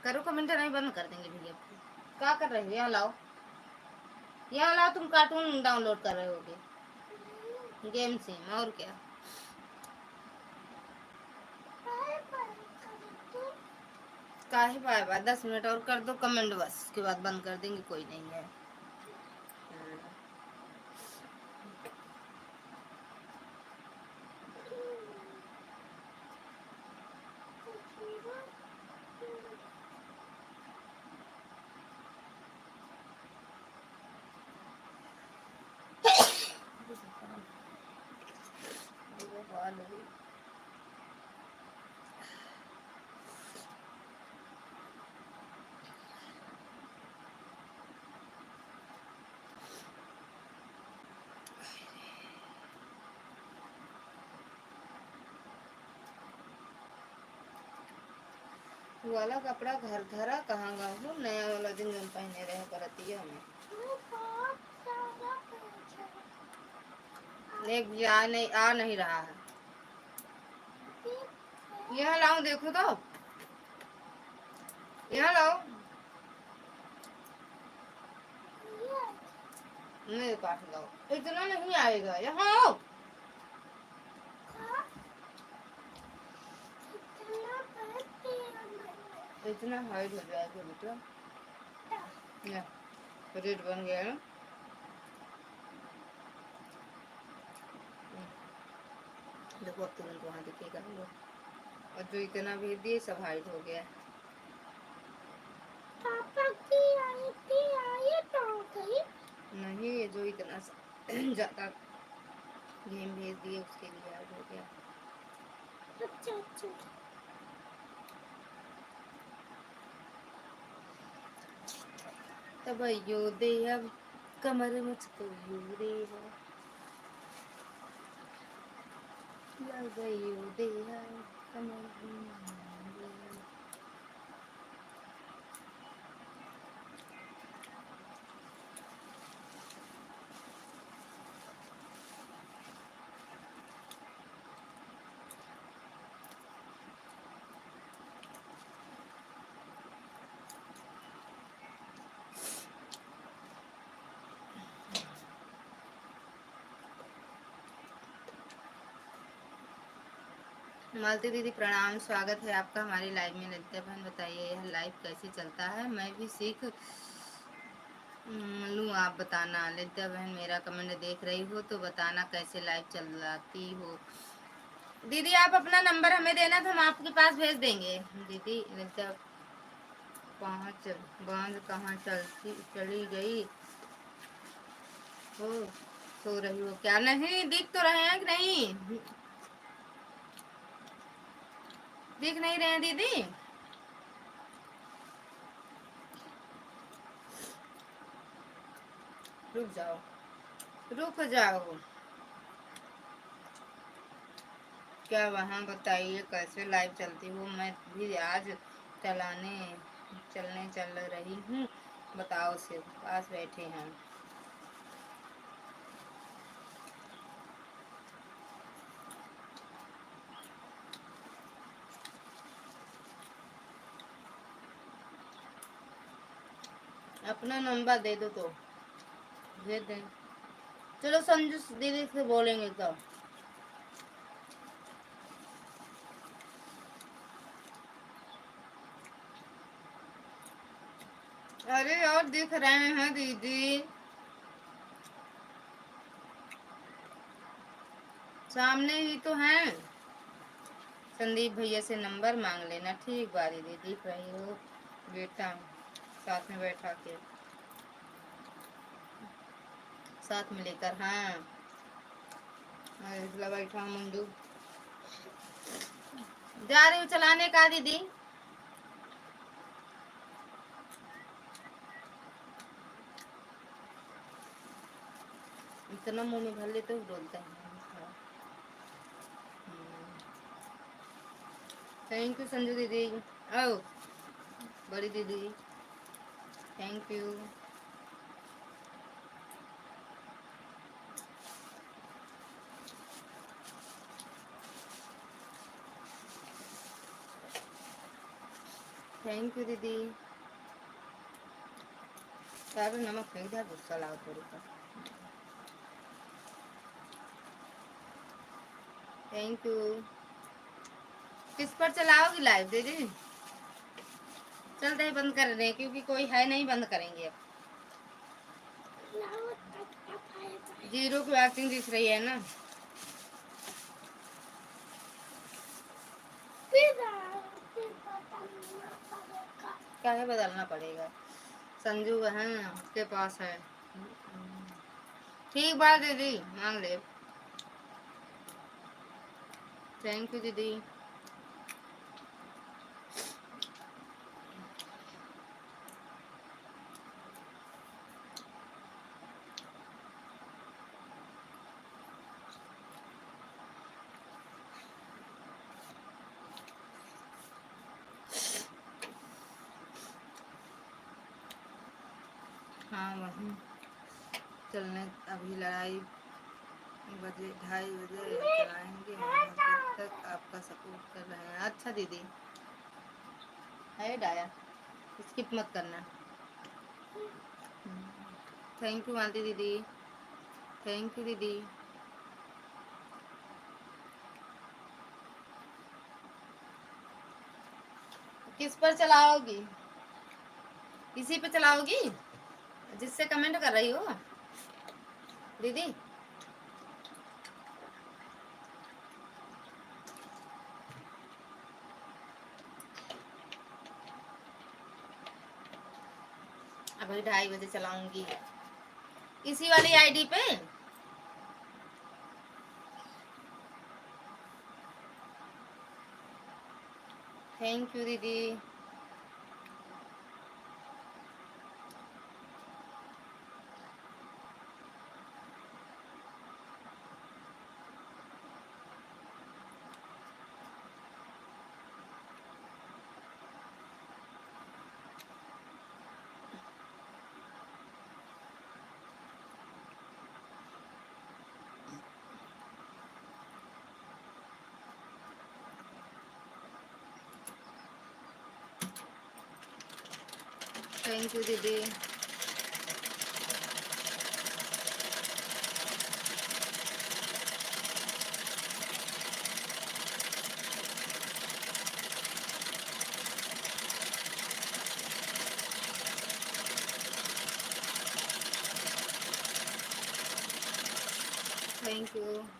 करो कमेंट, नहीं बंद कर देंगे भैया। क्या कर रहे हो? यहाँ लाओ, यहाँ लाओ। तुम कार्टून डाउनलोड कर रहे होगे गेम से, और क्या। काहे बाय बाय, 10 मिनट और कर दो कमेंट, बस उसके बाद बंद कर देंगे, कोई नहीं है। वाला कपड़ा घर धरा कहाँ गा हो, नया वाला दिन में पहने रहे करती है हमें। एक आ नहीं रहा है। यहाँ लाओ, देखो तो, यहाँ लाओ। मेरे पास लाओ, इतना नहीं आएगा। यहाँ आओ, इतना हाइट हो जाएगा बेटा। रेड बन गया ना। देखो अब तुरंत वहाँ दिखेगा वो, और जो इतना भेज दिए सब हाइट हो गया। पापा की आई तो गई नहीं, ये जो इतना ज्यादा गेम भेज दिए उसके लिए हाइट हो गया। अच्छा अच्छा। तब यो दे अब कमर मुझको यू दे लग यो दे कमर मालती दीदी प्रणाम, स्वागत है आपका हमारी लाइव में। ललिता बहन बताइए यह लाइव कैसे चलता है, मैं भी सीख लूँ, आप बताना। ललिता बहन मेरा कमेंट देख रही हो तो बताना कैसे लाइव चलाती हो। दीदी आप अपना नंबर हमें देना तो हम आपके पास भेज देंगे। दीदी ललिता बांध कहाँ चली गई हो, सो रही हो क्या? नहीं दिख तो रहे हैं कि नहीं, दिख नहीं रहे हैं दीदी? रुक जाओ, रुक जाओ। क्या वहाँ बताइए कैसे लाइव चलती हो, मैं भी आज चलने चल रही हूँ। बताओ, सिर्फ पास बैठे हैं। अपना नंबर दे दो तो भेज दें। चलो संजू दीदी से बोलेंगे तो। अरे और दिख रहे हैं दीदी, सामने ही तो हैं। संदीप भैया से नंबर मांग लेना। ठीक बात दीदी, दिख रही हो बेटा, साथ में बैठा के, साथ में लेकर। हाँ बैठा मुंडू, जा रही हूँ चलाने का दीदी। इतना मुंह में भर लेते बोलता है। थैंक यू संजू दीदी। आओ बड़ी दीदी, थैंक यू। थैंक यू दीदी। सारे नमक फेंक दिया, गुस्सा लाओ थोड़ी सा। Thank you. किस पर चलाओगी लाइव दीदी? चलते ही बंद कर रहे हैं क्योंकि कोई है नहीं, बंद करेंगे अब। जीरो की एक्टिंग दिख रही है ना। क्या है, बदलना पड़ेगा। संजू बहन के पास है। ठीक बात दीदी, मांग ले। थैंक यू दीदी। हाँ वहीं चलने, अभी लड़ाई बजे 2:30 बजे चलाएंगे हम, तब तक आपका सपोर्ट कर रहे हैं। अच्छा दीदी है डाया, स्किप मत करना। थैंक यू मालती दीदी, थैंक यू दीदी। किस पर चलाओगी? इसी पे चलाओगी जिससे कमेंट कर रही हो दीदी? अभी 2:30 बजे चलाऊंगी इसी वाली आईडी पे। थैंक यू दीदी। थैंक यू दीदी।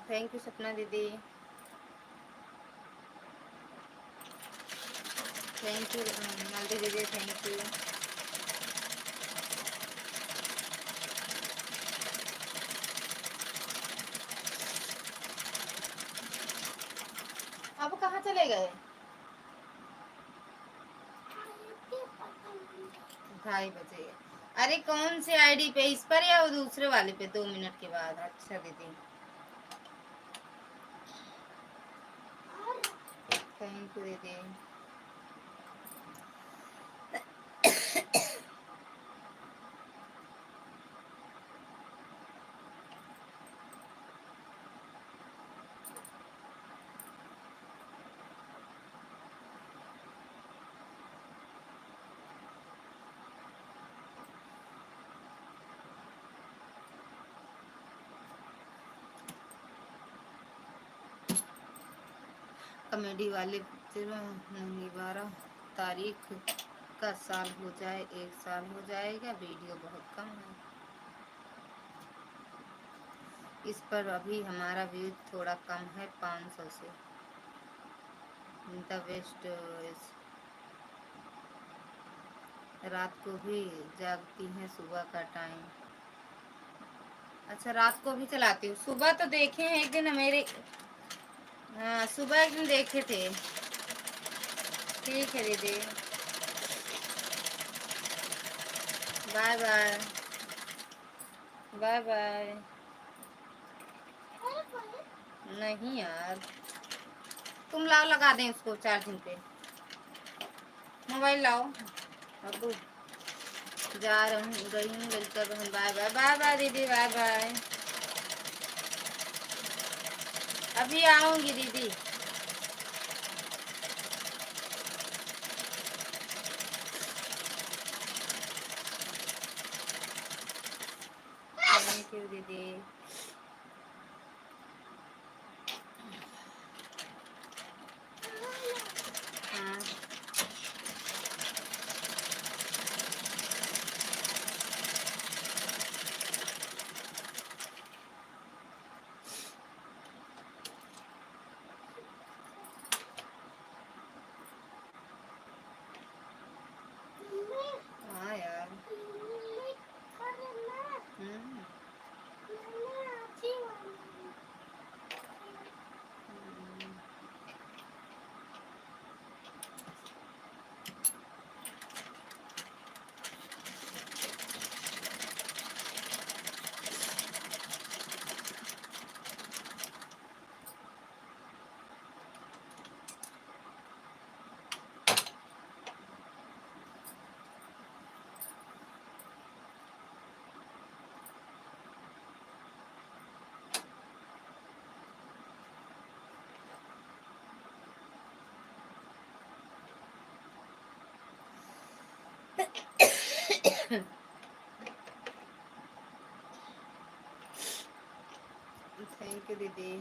थैंक यू सपना दीदी। थैंक यू मालती दीदी, थैंक यू। अब कहाँ चले गए? 2:30 बजे। अरे कौन से आईडी पे, इस पर या दूसरे वाले पे? 2 मिनट के बाद। अच्छा दीदी, थैंक यू दीदी। कॉमेडी वाले पिक्चर नहीं, 12 तारीख का साल हो जाए, 1 साल हो जाएगा। वीडियो बहुत कम है इस पर, अभी हमारा व्यूज थोड़ा कम है, 500 से। The best. रात को भी जागती हैं, सुबह का टाइम। अच्छा, रात को भी चलाती हूँ। सुबह तो देखे हैं एक दिन मेरे, हाँ सुबह एक दिन देखे थे। ठीक है दीदी, बाय बाय। Bye bye. नहीं यार, तुम लाओ, लगा दें उसको चार्जिंग पे। मोबाइल लाओ। अब जा रहा हूँ, गई हूँ, ललिता बहन। Bye bye. बाय बाय दीदी, बाय बाय। अभी आऊंगी दीदी। थैंक यू दीदी। हाँ हाँ यार। हम्म, थैंक यू दीदी।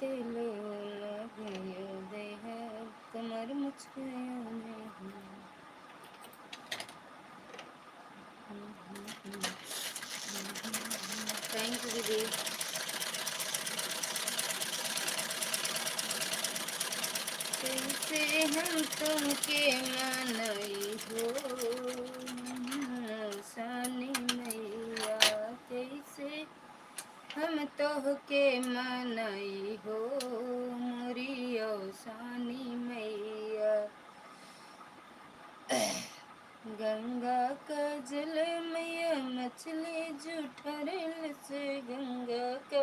तेलो लगे देह कमर मुझको नहीं। थैंक यू दीदी। कैसे हम तुमके मानई हो सानी मैया, कैसे हम तोहके मानई हो मोरी सानी मैया। गंगा का जल मैया मछली जूठरल से, गंगा का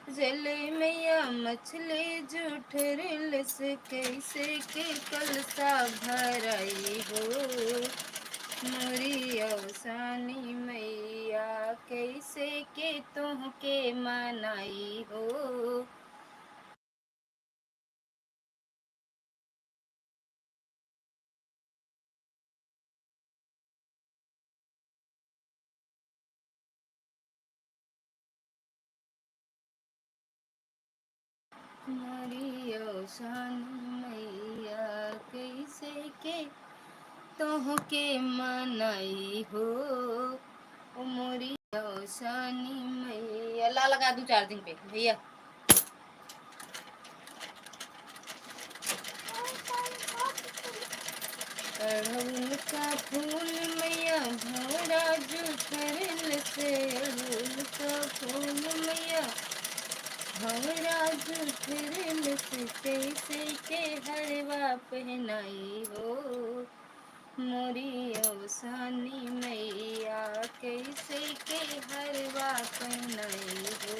जल मैया मछली जूठरल से, कैसे के कलसा भराई हो मोरी सानी मैया, कैसे के तुहके मनाई हो। मोरी सानी मैया, कैसे के तोहके मनाई हो ओ मोरी सानी मैया। ला लगा दूं चार्जिंग पे भैया। अड़हुल का फूल मैया भौरा जुठरल से, अड़हुल का फूल मैया भौरा जुठरल से, कैसे के हरवा पहनाई हो मोरी सानी मैया, कैसे के हरवा पहनाई हो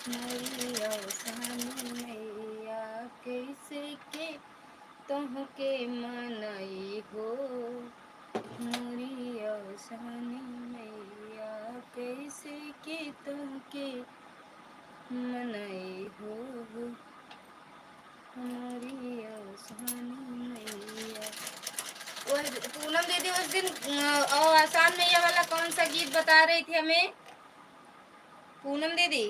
मोरी सानी मैया, कैसे के तुहके मनाई हो मोरी सानी मैया, कैसे के तुहके मनाई हो मोरी सानी मैया। पूनम दीदी उस दिन और आसान मैया वाला कौन सा गीत बता रही थी हमें? पूनम दीदी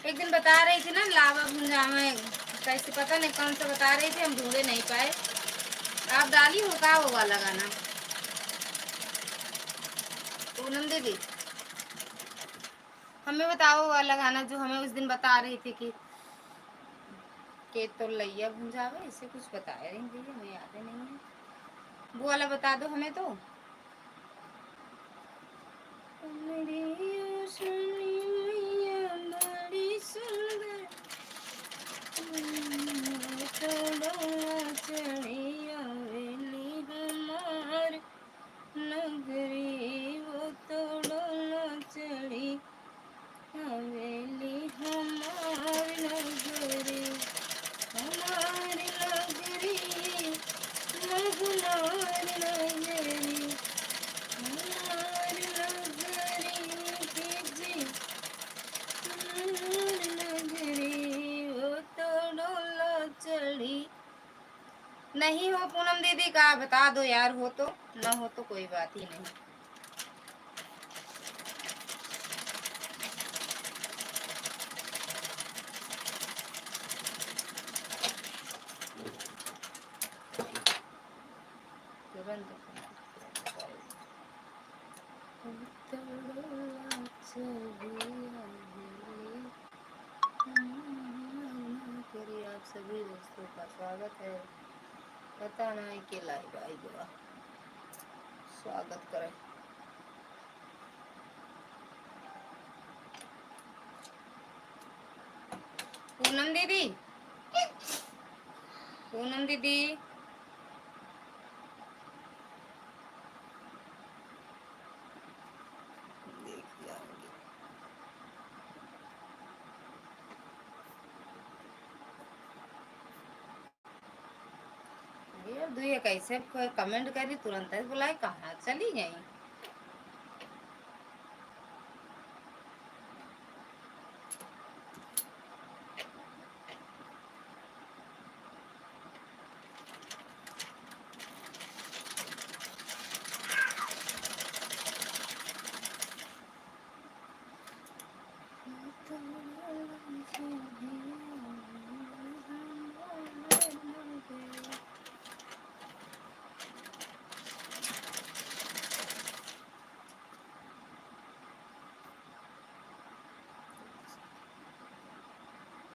एक दिन बता रही थी ना, लावा भुंजा में कैसे, पता नहीं कौन सा बता रही थी, हम ढूंढे नहीं पाए। आप डाली हो का वो वाला गाना पूनम दीदी? हमें बताओ वाला गाना जो हमें उस दिन बता रही थी कि के तो लैया भुंजावे, इससे कुछ बताया नहीं भैया, हमें याद नहीं है। वो वाला बता दो हमें तो। मेरी सुनी मैया बड़ी सुंदर चढ़िया वेली हमार नगरी, वो तोड़ो चढ़ी हवेली हमार नगरी, हमार नगरी हमार नगरी, हमार नगरी जी हमार नगरी, वो तोड़ो चढ़ी। नहीं हो पूनम दीदी का बता दो यार, हो तो, ना हो तो कोई बात ही नहीं। तुरंत आप सभी दोस्तों का स्वागत है। पता नहीं के लाइव आई गया, स्वागत करें। पूनम दीदी, पूनम दीदी दुई कैसे कमेंट करी, तुरंत बुलाए, कहाँ चली गई?